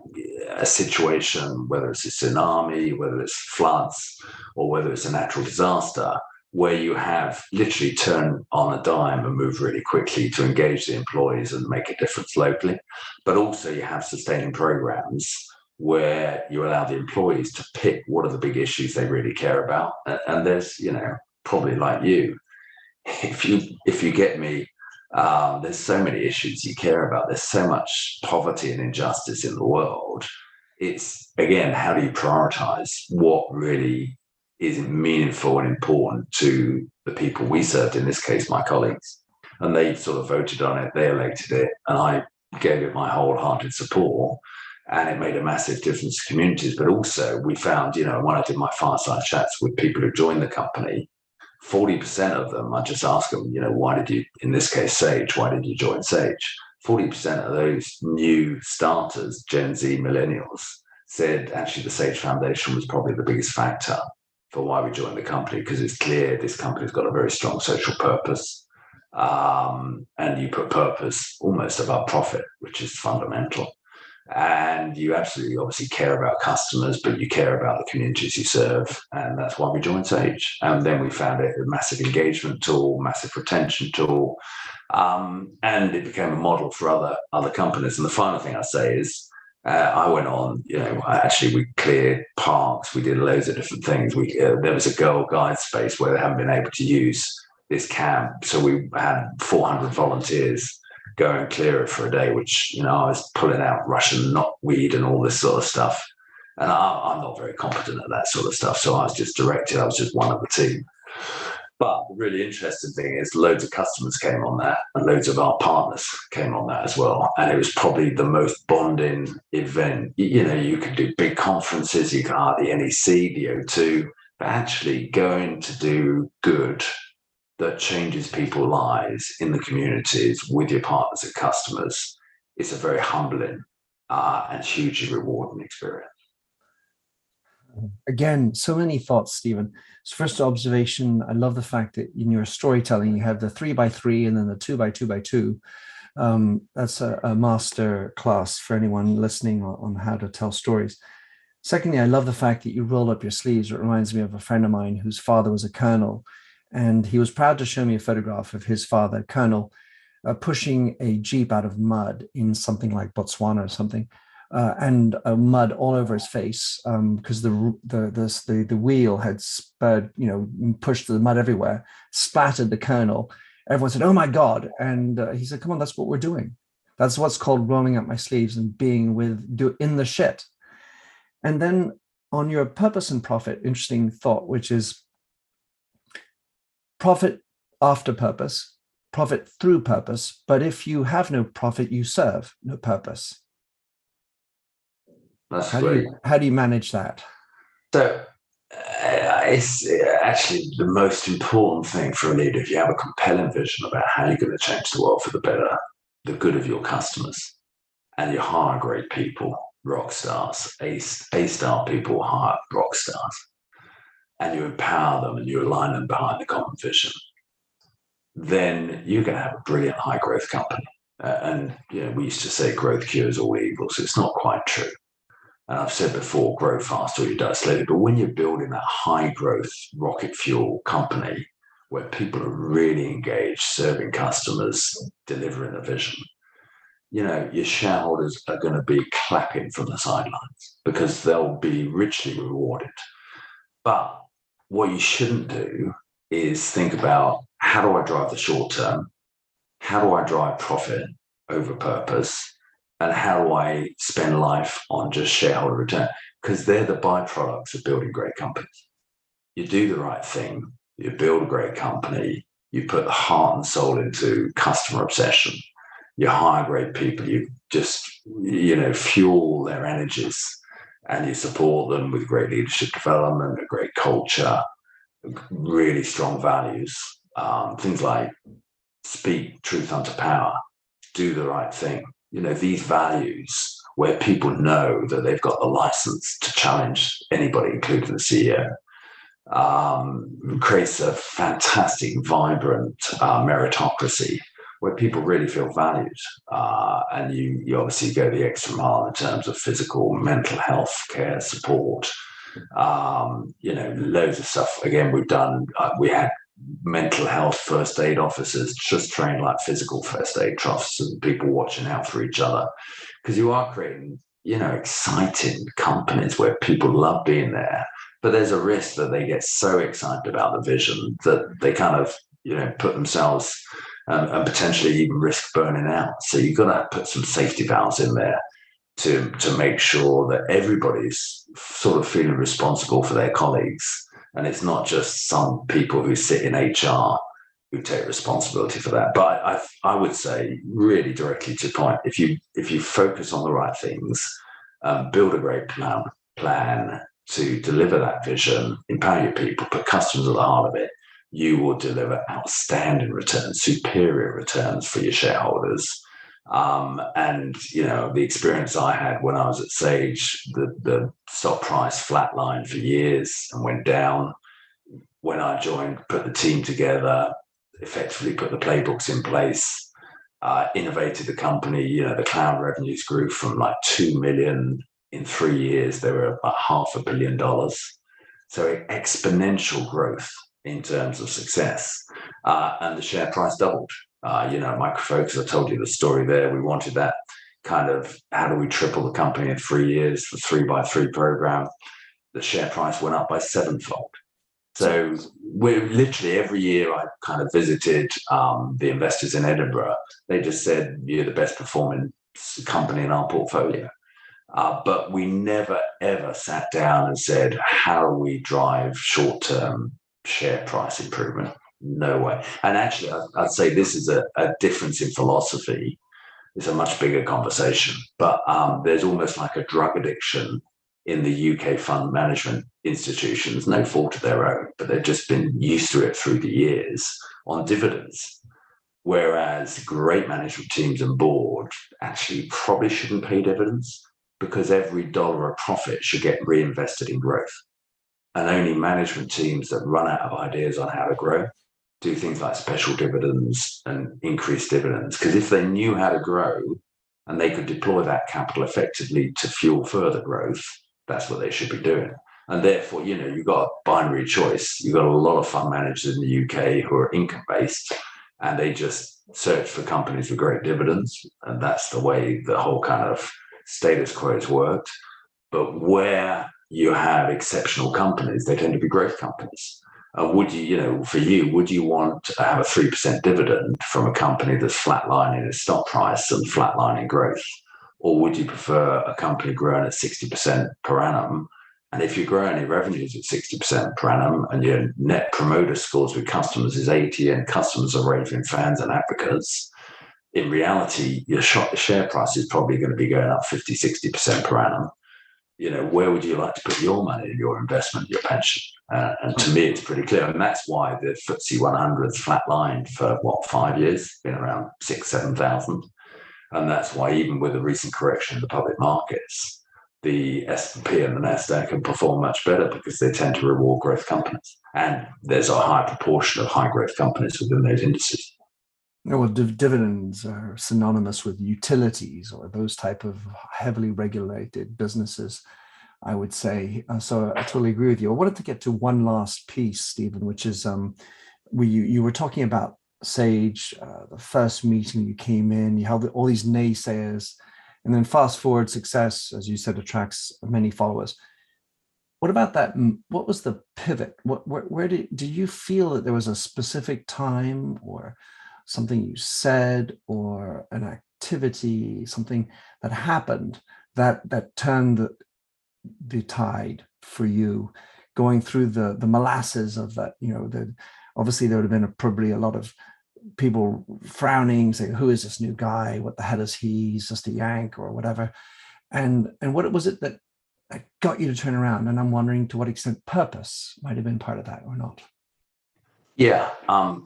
a situation, whether it's a tsunami, whether it's floods, or whether it's a natural disaster, where you have literally turn on a dime and move really quickly to engage the employees and make a difference locally. But also you have sustaining programs where you allow the employees to pick what are the big issues they really care about. And there's, probably like you, if you get me, there's so many issues you care about. There's so much poverty and injustice in the world. It's, again, how do you prioritize what really is meaningful and important to the people we served, in this case, my colleagues. And they sort of voted on it, they elected it, and I gave it my wholehearted support. And it made a massive difference to communities. But also we found, when I did my fireside chats with people who joined the company, 40% of them, I just ask them, why did you, in this case, Sage, why did you join Sage? 40% of those new starters, Gen Z millennials, said actually the Sage Foundation was probably the biggest factor for why we joined the company, because it's clear this company's got a very strong social purpose. And you put purpose almost above profit, which is fundamental. And you absolutely obviously care about customers, but you care about the communities you serve. And that's why we joined Sage. And then we found it a massive engagement tool, massive retention tool. And it became a model for other companies. And the final thing I say is, I went on, we cleared parks. We did loads of different things. There was a Girl Guide space where they haven't been able to use this camp. So we had 400 volunteers go and clear it for a day, which, I was pulling out Russian knotweed and all this sort of stuff. And I'm not very competent at that sort of stuff. So I was just directed. I was just one of the team. But the really interesting thing is loads of customers came on that, and loads of our partners came on that as well. And it was probably the most bonding event. You could do big conferences, you could the NEC, the O2, but actually going to do good that changes people's lives in the communities with your partners and customers, it's a very humbling and hugely rewarding experience. Again, so many thoughts, Stephen. So first observation, I love the fact that in your storytelling, you have the 3x3 and then the 2x2x2. That's a master class for anyone listening on how to tell stories. Secondly, I love the fact that you roll up your sleeves. It reminds me of a friend of mine whose father was a colonel, and he was proud to show me a photograph of his father, Colonel, pushing a Jeep out of mud in something like Botswana or something, and mud all over his face because the wheel had spurred, pushed the mud everywhere, splattered the Colonel. Everyone said, "Oh my God!" And he said, "Come on, that's what we're doing. That's what's called rolling up my sleeves and being in the shit." And then on your purpose and profit, interesting thought, which is profit after purpose, profit through purpose. But if you have no profit, you serve no purpose. That's how great. Do you manage that? So it's actually the most important thing for a leader. If you have a compelling vision about how you're going to change the world for the better, the good of your customers, and you hire great people, rock stars, A-star people hire rock stars, and you empower them and you align them behind the common vision, then you're going to have a brilliant high growth company. We used to say growth cures all evils. It's not quite true. And I've said before, grow fast or you die slowly. But when you're building that high growth rocket fuel company where people are really engaged, serving customers, delivering a vision, your shareholders are going to be clapping from the sidelines because they'll be richly rewarded. But what you shouldn't do is think about, how do I drive the short term? How do I drive profit over purpose? And how do I spend life on just shareholder return? Because they're the byproducts of building great companies. You do the right thing, you build a great company, you put the heart and soul into customer obsession, you hire great people, you just, fuel their energies, and you support them with great leadership development, a great culture, really strong values, things like speak truth unto power, do the right thing. These values where people know that they've got the license to challenge anybody, including the CEO, creates a fantastic, vibrant meritocracy where people really feel valued. And you obviously go the extra mile in terms of physical, mental health care support, loads of stuff. Again, we've done, we had mental health first aid officers just trained like physical first aid trusts and people watching out for each other, because you are creating, exciting companies where people love being there. But there's a risk that they get so excited about the vision that they kind of, put themselves and potentially even risk burning out. So you've got to put some safety valves in there to make sure that everybody's sort of feeling responsible for their colleagues. And it's not just some people who sit in HR who take responsibility for that. But I would say, really directly to point, if you focus on the right things, build a great plan to deliver that vision, empower your people, put customers at the heart of it, you will deliver outstanding returns, superior returns for your shareholders. And the experience I had when I was at Sage, the stock price flatlined for years and went down. When I joined, put the team together, effectively put the playbooks in place, innovated the company. The cloud revenues grew from like 2 million in 3 years. They were about $500 million. So exponential growth in terms of success. And the share price doubled. Micro Focus, I told you the story there. We wanted that kind of, how do we triple the company in 3 years for 3x3 program? The share price went up by 7-fold. So we're literally, every year I kind of visited the investors in Edinburgh. They just said, you're the best performing company in our portfolio. But we never, ever sat down and said, how do we drive short-term share price improvement? No way. And actually, I'd say this is a difference in philosophy. It's a much bigger conversation. But there's almost like a drug addiction in the UK fund management institutions, no fault of their own, but they've just been used to it through the years on dividends. Whereas great management teams and board actually probably shouldn't pay dividends, because every dollar of profit should get reinvested in growth. And only management teams that run out of ideas on how to grow do things like special dividends and increased dividends. Because if they knew how to grow and they could deploy that capital effectively to fuel further growth, that's what they should be doing. And therefore, you've got a binary choice. You've got a lot of fund managers in the UK who are income-based, and they just search for companies with great dividends. And that's the way the whole kind of status quo has worked. But where you have exceptional companies, they tend to be growth companies. Would you want to have a 3% dividend from a company that's flatlining its stock price and flatlining growth? Or would you prefer a company growing at 60% per annum? And if you're growing your revenues at 60% per annum and your net promoter scores with customers is 80 and customers are raving fans and advocates, in reality, your share price is probably going to be going up 50, 60% per annum. Where would you like to put your money, your investment, your pension? And to me, it's pretty clear. And that's why the FTSE 100's flatlined for, 5 years, been around 6,000, 7,000. And that's why even with the recent correction in the public markets, the S&P and the NASDAQ can perform much better, because they tend to reward growth companies. And there's a high proportion of high growth companies within those indices. Well, dividends are synonymous with utilities or those type of heavily regulated businesses, I would say. So I totally agree with you. I wanted to get to one last piece, Stephen, which is you were talking about Sage, the first meeting you came in, you had all these naysayers, and then fast forward, success, as you said, attracts many followers. What about that? What was the pivot? Where do you feel that there was a specific time or something you said or an activity, something that happened that turned the tide for you, going through the molasses of that? Obviously there would have been probably a lot of people frowning, saying, who is this new guy? What the hell is he? He's just a Yank or whatever. And what was it that got you to turn around? And I'm wondering to what extent purpose might have been part of that or not. Yeah,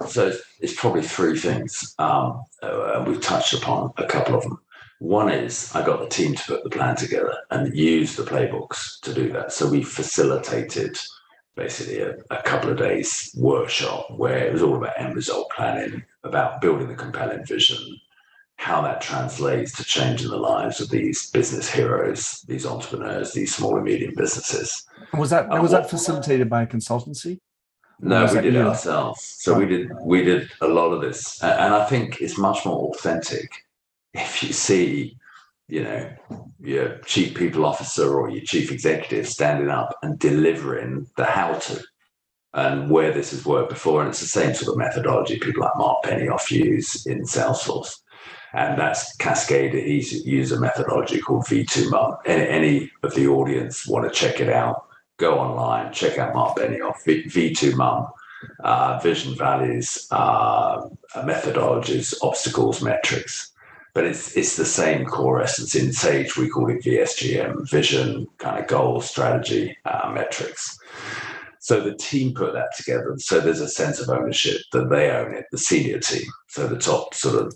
so it's probably three things. We've touched upon a couple of them. One is I got the team to put the plan together and use the playbooks to do that. So we facilitated basically a couple of days workshop where it was all about end result planning, about building the compelling vision, how that translates to changing the lives of these business heroes, these entrepreneurs, these small and medium businesses. Was that facilitated by a consultancy? No, we did it ourselves. So we did a lot of this, and I think it's much more authentic if you see, your chief people officer or your chief executive standing up and delivering the how to and where this has worked before. And it's the same sort of methodology people like Mark Benioff use in Salesforce. And that's cascaded. He's used a methodology called V2MUM. Any of the audience want to check it out, go online, check out Mark Benioff, V2MUM, vision, values, methodologies, obstacles, metrics. But it's the same core essence. In Sage, we call it VSGM, vision, kind of goals, strategy, metrics. So the team put that together. So there's a sense of ownership that they own it, the senior team. So the top sort of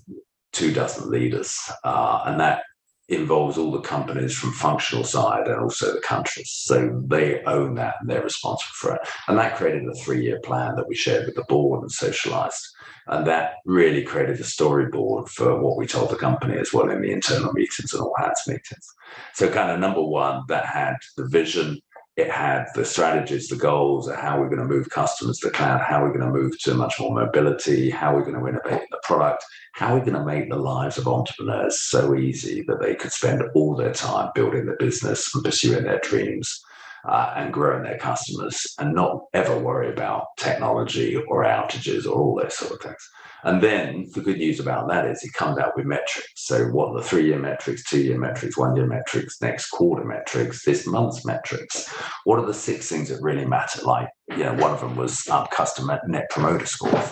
24 leaders. And that involves all the companies from functional side and also the countries. So they own that and they're responsible for it. And that created a 3-year plan that we shared with the board and socialized. And that really created a storyboard for what we told the company as well in the internal meetings and all hands meetings. So kind of number one, that had the vision. It had the strategies, the goals, how we're going to move customers to the cloud, how we're going to move to much more mobility, how we're going to innovate the product, how we're going to make the lives of entrepreneurs so easy that they could spend all their time building their business and pursuing their dreams and growing their customers and not ever worry about technology or outages or all those sort of things. And then the good news about that is it comes out with metrics. So what are the 3-year metrics, 2-year metrics, 1-year metrics, next quarter metrics, this month's metrics? What are the 6 things that really matter? Like, one of them was customer net promoter scores.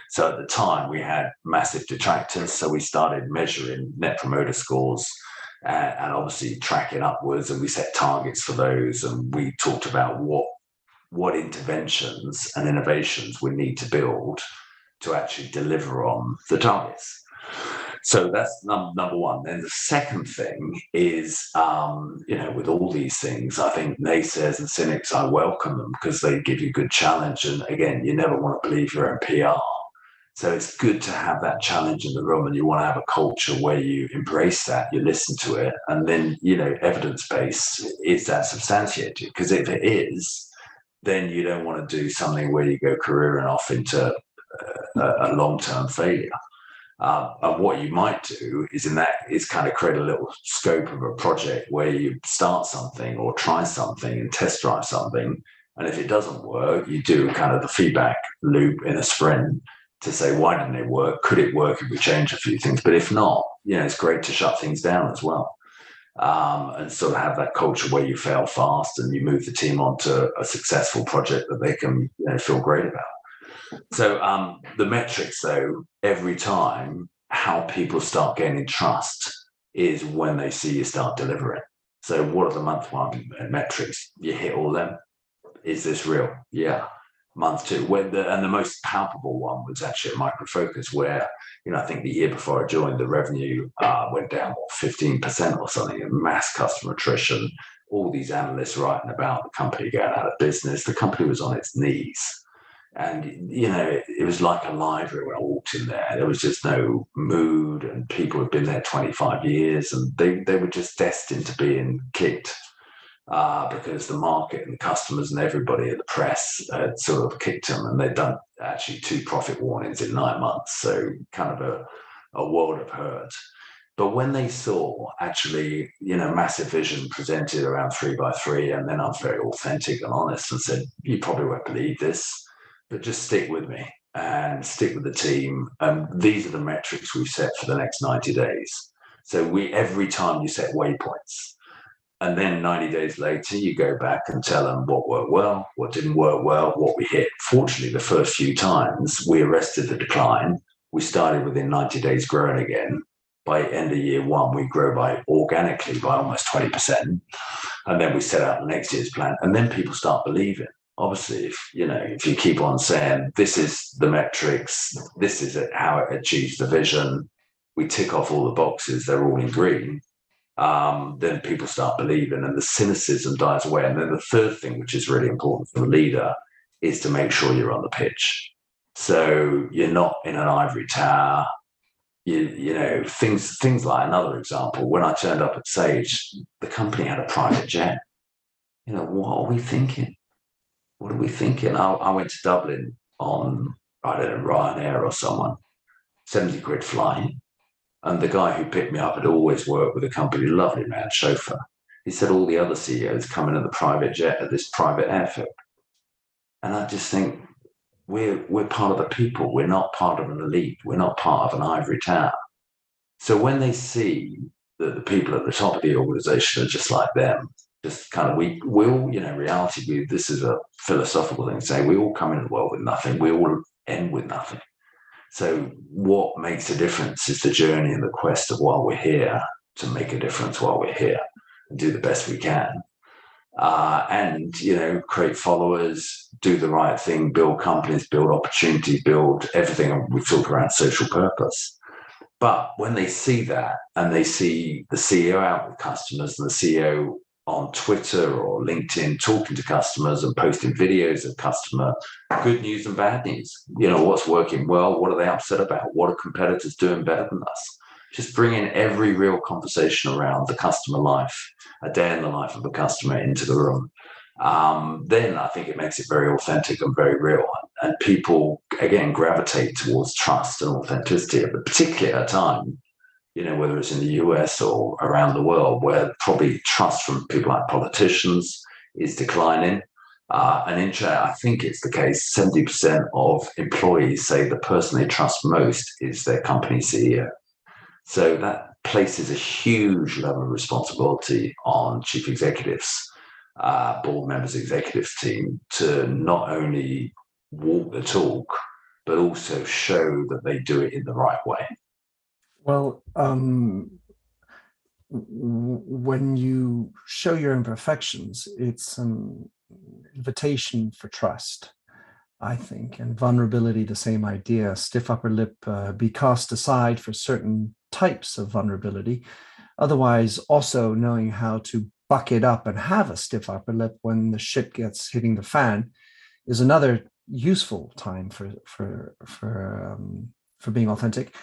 So at the time we had massive detractors. So we started measuring net promoter scores and obviously tracking upwards, and we set targets for those. And we talked about what interventions and innovations we need to build to actually deliver on the targets. So that's number one. Then the second thing is, with all these things, I think naysayers and cynics, I welcome them because they give you good challenge. And again, you never want to believe your own PR. So it's good to have that challenge in the room, and you want to have a culture where you embrace that, you listen to it, and then, evidence-based, is that substantiated? Because if it is, then you don't want to do something where you go careering off into a long-term failure. And what you might do is kind of create a little scope of a project where you start something or try something and test drive something. And if it doesn't work, you do kind of the feedback loop in a sprint to say, why didn't it work? Could it work if we change a few things? But if not, it's great to shut things down as well. And sort of have that culture where you fail fast and you move the team onto a successful project that they can feel great about. So the metrics, though, every time how people start gaining trust is when they see you start delivering. So what are the month 1 metrics? You hit all them. Is this real? Yeah. Month 2. And the most palpable one was actually at Micro Focus, where, I think the year before I joined, the revenue went down 15% or something, and mass customer attrition. All these analysts writing about the company going out of business. The company was on its knees. And, it was like a library when I walked in there. There was just no mood, and people had been there 25 years, and they were just destined to being kicked because the market and the customers and everybody at the press had sort of kicked them, and they'd done actually 2 profit warnings in 9 months. So kind of a world of hurt. But when they saw actually, massive vision presented around 3x3, and then I was very authentic and honest and said, you probably won't believe this, but just stick with me and stick with the team. These are the metrics we've set for the next 90 days. So every time you set waypoints, and then 90 days later, you go back and tell them what worked well, what didn't work well, what we hit. Fortunately, the first few times we arrested the decline. We started within 90 days growing again. By end of year 1, we grow organically by almost 20%. And then we set out the next year's plan, and then people start believing. Obviously, if you keep on saying, this is the metrics, this is how it achieves the vision, we tick off all the boxes, they're all in green, then people start believing, and the cynicism dies away. And then the third thing, which is really important for the leader, is to make sure you're on the pitch. So you're not in an ivory tower. Things like, another example, when I turned up at Sage, the company had a private jet. What are we thinking? What are we thinking? I went to Dublin on, I don't know, Ryanair or someone, 70 quid flying. And the guy who picked me up had always worked with a company, lovely man, chauffeur. He said all the other CEOs come in at the private jet at this private airfield. And I just think we're part of the people. We're not part of an elite. We're not part of an ivory tower. So when they see that the people at the top of the organization are just like them, just kind of, we all, reality, this is a philosophical thing to say, we all come into the world with nothing. We all end with nothing. So what makes a difference is the journey and the quest of while we're here to make a difference while we're here and do the best we can. And create followers, do the right thing, build companies, build opportunities, build everything we've talked around social purpose. But when they see that and they see the CEO out with customers and the CEO on Twitter or LinkedIn talking to customers and posting videos of customer good news and bad news, what's working well, what are they upset about, what are competitors doing better than us? Just bring in every real conversation around the customer life, a day in the life of a customer into the room. Then I think it makes it very authentic and very real. And people, again, gravitate towards trust and authenticity, particularly at a time, whether it's in the US or around the world, where probably trust from people like politicians is declining. And I think it's the case, 70% of employees say the person they trust most is their company CEO. So that places a huge level of responsibility on chief executives, board members, executives team to not only walk the talk, but also show that they do it in the right way. Well, when you show your imperfections, it's an invitation for trust, I think, and vulnerability, the same idea. Stiff upper lip, be cast aside for certain types of vulnerability. Otherwise, also knowing how to buck it up and have a stiff upper lip when the shit gets hitting the fan is another useful time for being authentic.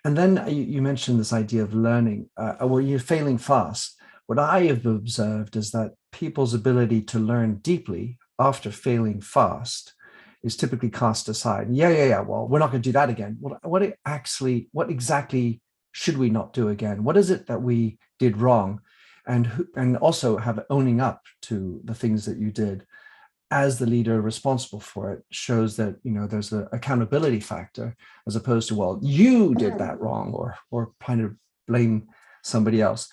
And then you mentioned this idea of learning, where you're failing fast. What I have observed is that people's ability to learn deeply after failing fast is typically cast aside. Yeah. Well, we're not going to do that again. What exactly should we not do again? What is it that we did wrong? And also have owning up to the things that you did as the leader responsible for it shows that, there's an accountability factor as opposed to, well, you did that wrong or kind of blame somebody else.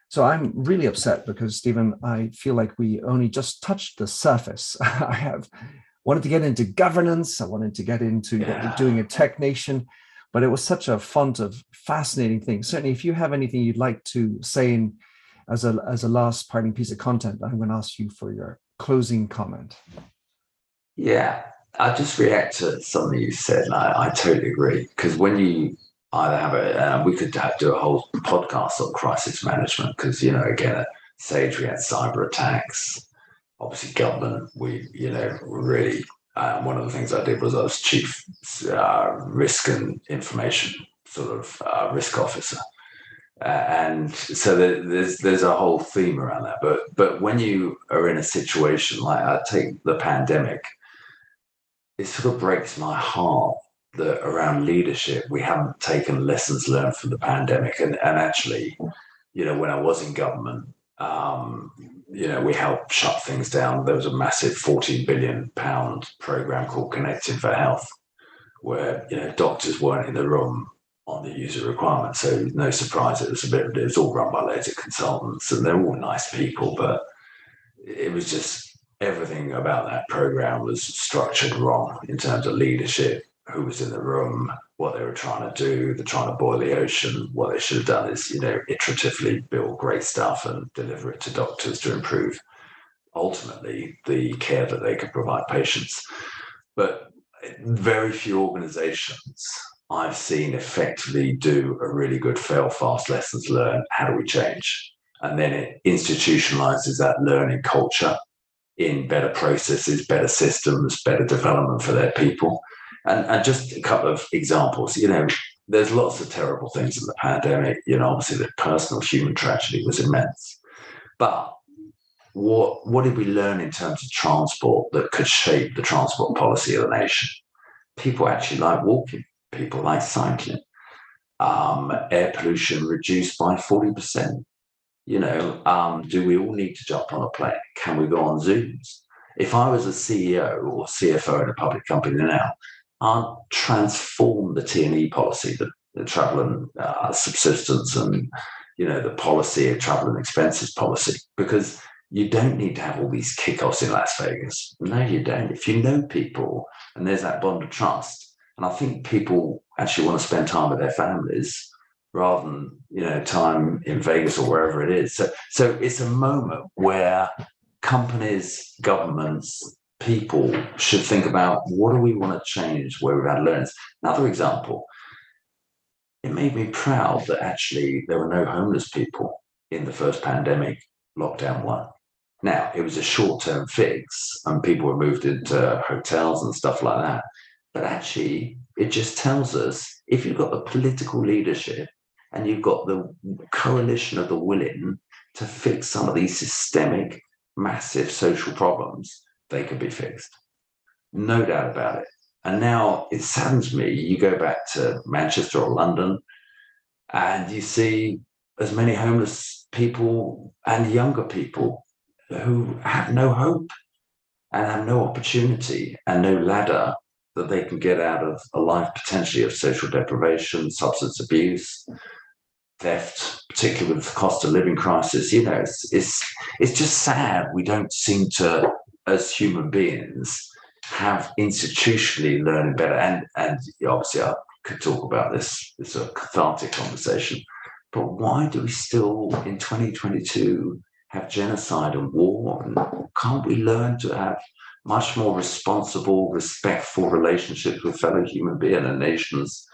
So I'm really upset because, Stephen, I feel like we only just touched the surface. I have wanted to get into governance. I wanted to get into what we're doing at Tech Nation, but it was such a font of fascinating things. Certainly, if you have anything you'd like to say as a last parting piece of content, I'm going to ask you for your closing comment. Yeah, I just react to something you said, and I totally agree. Because when you either have we could do a whole podcast on crisis management, because, again, at Sage, we had cyber attacks, obviously government, we, really, one of the things I did was I was chief risk and information sort of risk officer. And so there's a whole theme around that. But when you are in a situation like I take the pandemic, it sort of breaks my heart that around leadership, we haven't taken lessons learned from the pandemic. And actually, when I was in government, we helped shut things down. There was a massive £14 billion program called Reconnecting for Health, where, doctors weren't in the room on the user requirement. So no surprise, it was all run by loads of consultants, and they're all nice people, but it was just everything about that program was structured wrong in terms of leadership, who was in the room, what they were trying to do. They're trying to boil the ocean. What they should have done is, iteratively build great stuff and deliver it to doctors to improve ultimately the care that they could provide patients. But very few organizations I've seen effectively do a really good fail fast lessons learned. How do we change? And then it institutionalizes that learning culture in better processes, better systems, better development for their people. And just a couple of examples, there's lots of terrible things in the pandemic. Obviously the personal human tragedy was immense. But what did we learn in terms of transport that could shape the transport policy of the nation? People actually like walking. People like cycling. air pollution reduced by 40%. Do we all need to jump on a plane? Can we go on Zooms? If I was a CEO or CFO in a public company now, I'd transform the T&E policy, the travel and subsistence, and the policy of travel and expenses policy, because you don't need to have all these kickoffs in Las Vegas. No, you don't. If you know people and there's that bond of trust, and I think people actually want to spend time with their families rather than time in Vegas or wherever it is. So it's a moment where companies, governments, people should think about, what do we want to change where we've had learnings? Another example, it made me proud that actually there were no homeless people in the first pandemic, lockdown one. Now, it was a short-term fix and people were moved into hotels and stuff like that. But actually, it just tells us, if you've got the political leadership and you've got the coalition of the willing to fix some of these systemic, massive social problems, they can be fixed. No doubt about it. And now it saddens me, you go back to Manchester or London and you see as many homeless people and younger people who have no hope and have no opportunity and no ladder that they can get out of a life potentially of social deprivation, substance abuse, theft, particularly with the cost of living crisis. It's just sad we don't seem to, as human beings, have institutionally learning better. And obviously I could talk about this. It's a cathartic conversation. But why do we still, in 2022, have genocide and war? And can't we learn to have much more responsible, respectful relationships with fellow human beings and nations,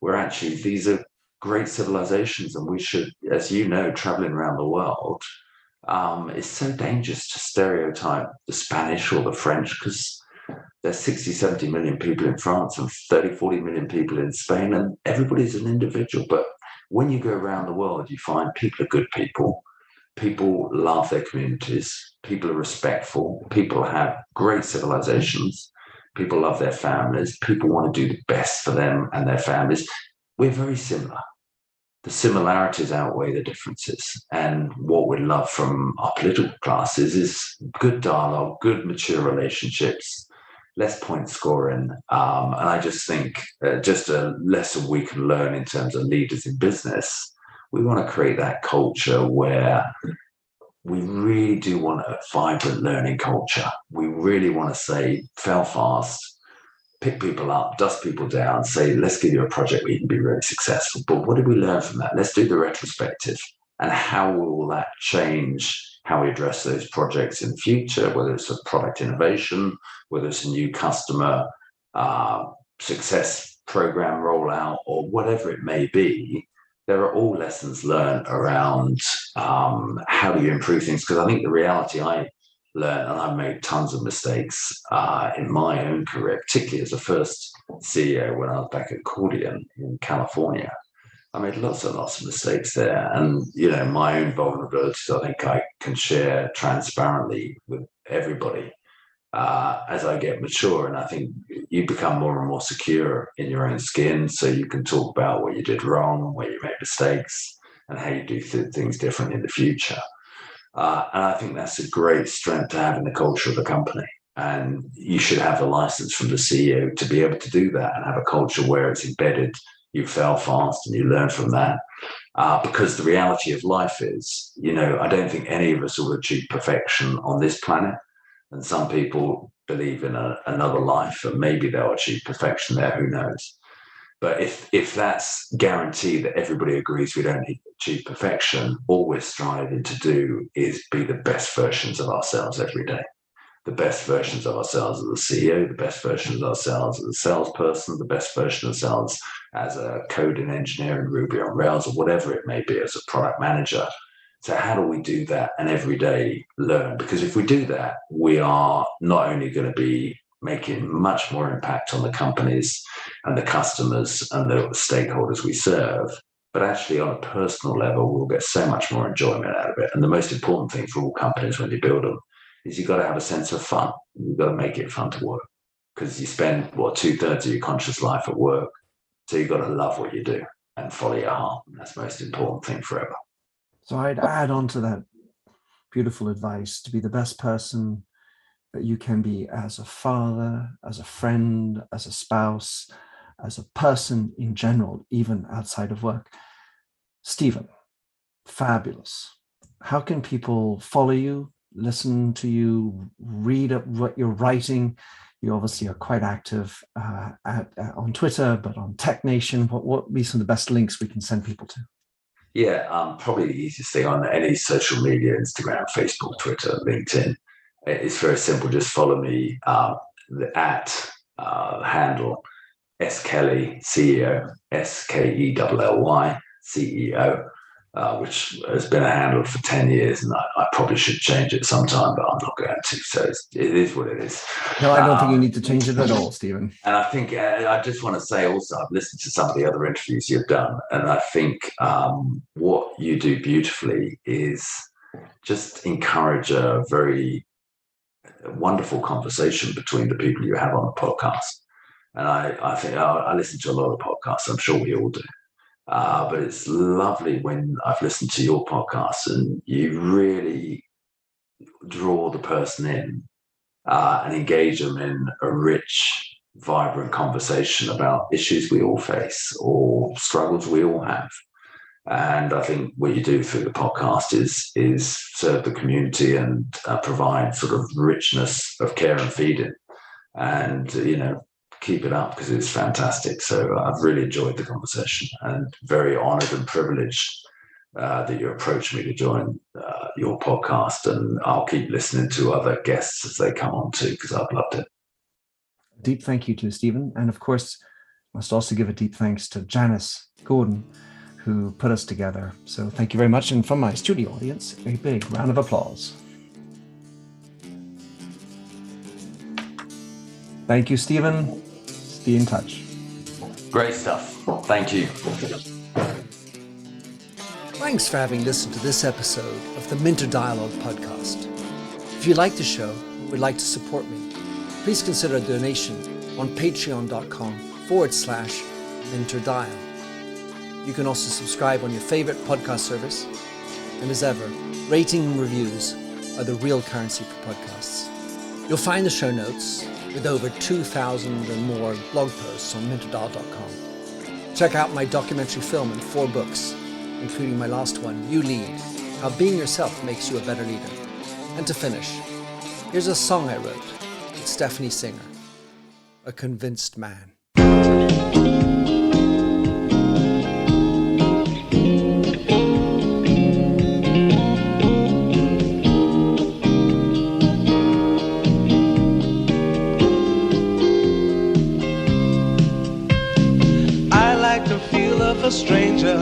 where actually these are great civilizations, and we should, as you know, traveling around the world, it's so dangerous to stereotype the Spanish or the French, because there's 60, 70 million people in France and 30, 40 million people in Spain, and everybody's an individual. But when you go around the world, you find people are good people. People love their communities. People are respectful. People have great civilizations. People love their families. People want to do the best for them and their families. We're very similar. The similarities outweigh the differences. And what we love from our political classes is good dialogue, good mature relationships, less point scoring. And I just think just a lesson we can learn in terms of leaders in business. We want to create that culture where we really do want a vibrant learning culture. We really want to say, fail fast, pick people up, dust people down, say, let's give you a project where you can be really successful. But what did we learn from that? Let's do the retrospective. And how will that change how we address those projects in the future, whether it's a product innovation, whether it's a new customer success program rollout, or whatever it may be. There are all lessons learned around how do you improve things. Because I think the reality I learned, and I've made tons of mistakes in my own career, particularly as a first CEO when I was back at Chordiant in California. I made lots and lots of mistakes there. And, my own vulnerabilities, I think I can share transparently with everybody as I get mature. And I think you become more and more secure in your own skin, so you can talk about what you did wrong, where you made mistakes, and how you do things different in the future. And I think that's a great strength to have in the culture of the company. And you should have the license from the CEO to be able to do that and have a culture where it's embedded. You fail fast and you learn from that. Because the reality of life is, I don't think any of us will achieve perfection on this planet. And some people believe in another life, and maybe they'll achieve perfection there, who knows. But if that's guaranteed that everybody agrees we don't need to achieve perfection, all we're striving to do is be the best versions of ourselves every day. The best versions of ourselves as a CEO, the best versions of ourselves as a salesperson, the best version of ourselves as a coding engineer in Ruby on Rails, or whatever it may be, as a product manager. So how do we do that and every day learn? Because if we do that, we are not only going to be making much more impact on the companies and the customers and the stakeholders we serve, but actually on a personal level, we'll get so much more enjoyment out of it. And the most important thing for all companies when you build them is you've got to have a sense of fun. You've got to make it fun to work, because you spend, 2/3 of your conscious life at work. So you've got to love what you do. and follow your heart. That's the most important thing forever. So I'd add on to that beautiful advice to be the best person that you can be as a father, as a friend, as a spouse, as a person in general, even outside of work. Stephen, fabulous. How can people follow you, listen to you, read what you're writing? You obviously are quite active on Twitter, but on Tech Nation. What would be some of the best links we can send people to? Yeah, probably the easiest thing on any social media, Instagram, Facebook, Twitter, LinkedIn. It's very simple. Just follow me at handle Kelly CEO, SKELLY CEO, which has been a handle for 10 years, and I probably should change it sometime, but I'm not going to. So it is what it is. No, I don't think you need to change it at all, Stephen. And I think I just want to say also, I've listened to some of the other interviews you've done, and I think what you do beautifully is just encourage a very wonderful conversation between the people you have on the podcast. And I think I listen to a lot of podcasts. I'm sure we all do. But it's lovely when I've listened to your podcast and you really draw the person in and engage them in a rich, vibrant conversation about issues we all face or struggles we all have. And I think what you do through the podcast is serve the community and provide sort of richness of care and feeding. And, keep it up because it's fantastic. So I've really enjoyed the conversation and very honored and privileged that you approached me to join your podcast. And I'll keep listening to other guests as they come on too, because I've loved it. Deep thank you to Stephen. And of course, must also give a deep thanks to Janice Gordon, who put us together. So thank you very much. And from my studio audience, a big round of applause. Thank you, Stephen. Be in touch. Great stuff. Thank you. Thanks for having listened to this episode of the Minter Dialogue podcast. If you like the show and would like to support me, please consider a donation on patreon.com/MinterDial. You can also subscribe on your favorite podcast service. And as ever, rating and reviews are the real currency for podcasts. You'll find the show notes with over 2,000 and more blog posts on minterdial.com. Check out my documentary film and 4 books, including my last one, You Lead, How Being Yourself Makes You a Better Leader. And to finish, here's a song I wrote with Stephanie Singer, A Convinced Man. A stranger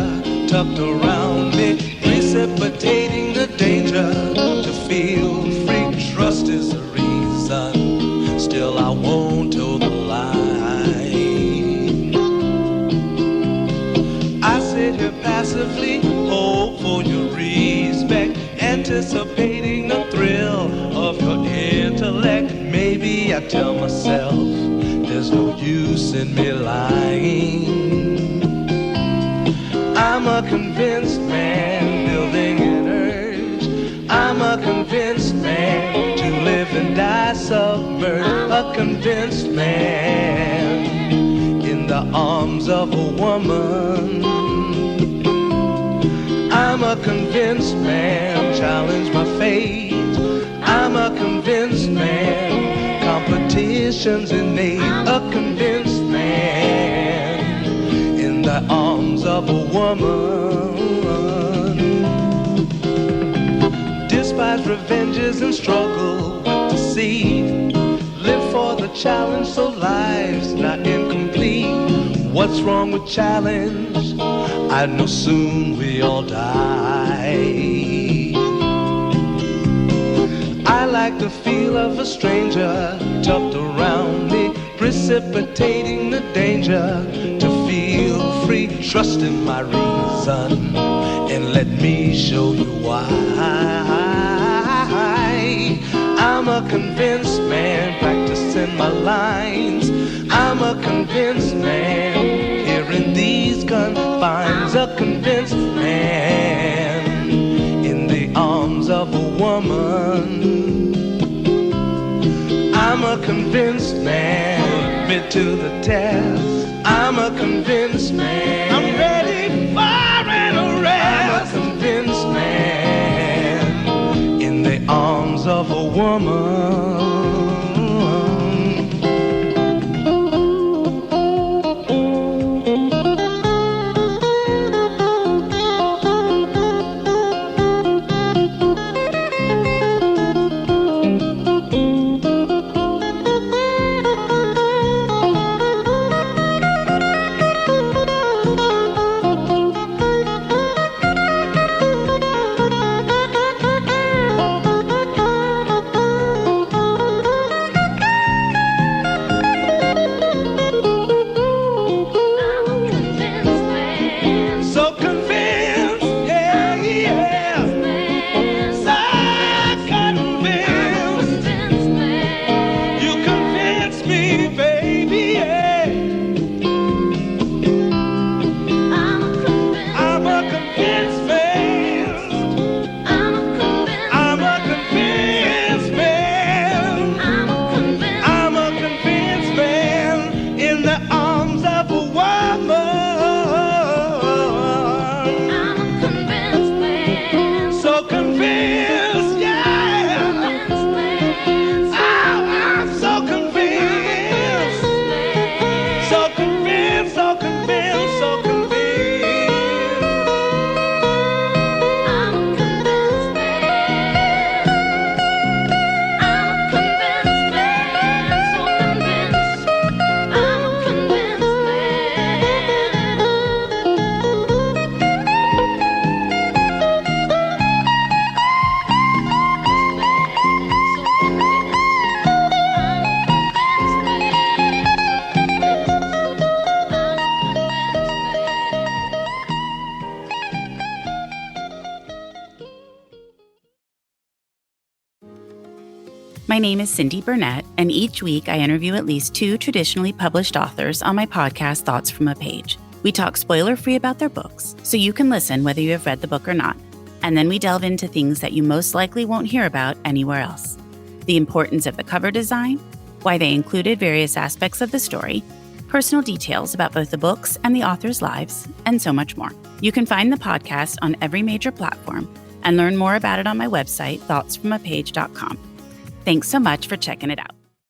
tucked around me, precipitating the danger. To feel free, trust is the reason. Still I won't toe the line. I sit here passively, hope for your respect, anticipating the thrill of your intellect. Maybe I tell myself there's no use in me lying. I'm a convinced man, building an urge. I'm a convinced man, to live and die submerged. A convinced man, in the arms of a woman. I'm a convinced man, challenge my fate. I'm a convinced man, competition's innate. A convinced man, in the arms of a woman. Despise revenges and struggle with deceit. Live for the challenge so life's not incomplete. What's wrong with challenge? I know soon we all die. I like the feel of a stranger tucked around me, precipitating the danger. To feel free, trust in my reason, and let me show you why. I'm a convinced man, practicing my lines. I'm a convinced man, here in these confines. a convinced man in the arms of a woman. I'm a convinced man, bit to the test. I'm a convinced man. I'm ready for an arrest. I'm a convinced man in the arms of a woman. My name is Cindy Burnett, and each week I interview at least 2 traditionally published authors on my podcast, Thoughts from a Page. We talk spoiler-free about their books, so you can listen whether you have read the book or not. And then we delve into things that you most likely won't hear about anywhere else. The importance of the cover design, why they included various aspects of the story, personal details about both the books and the authors' lives, and so much more. You can find the podcast on every major platform and learn more about it on my website, thoughtsfromapage.com. Thanks so much for checking it out.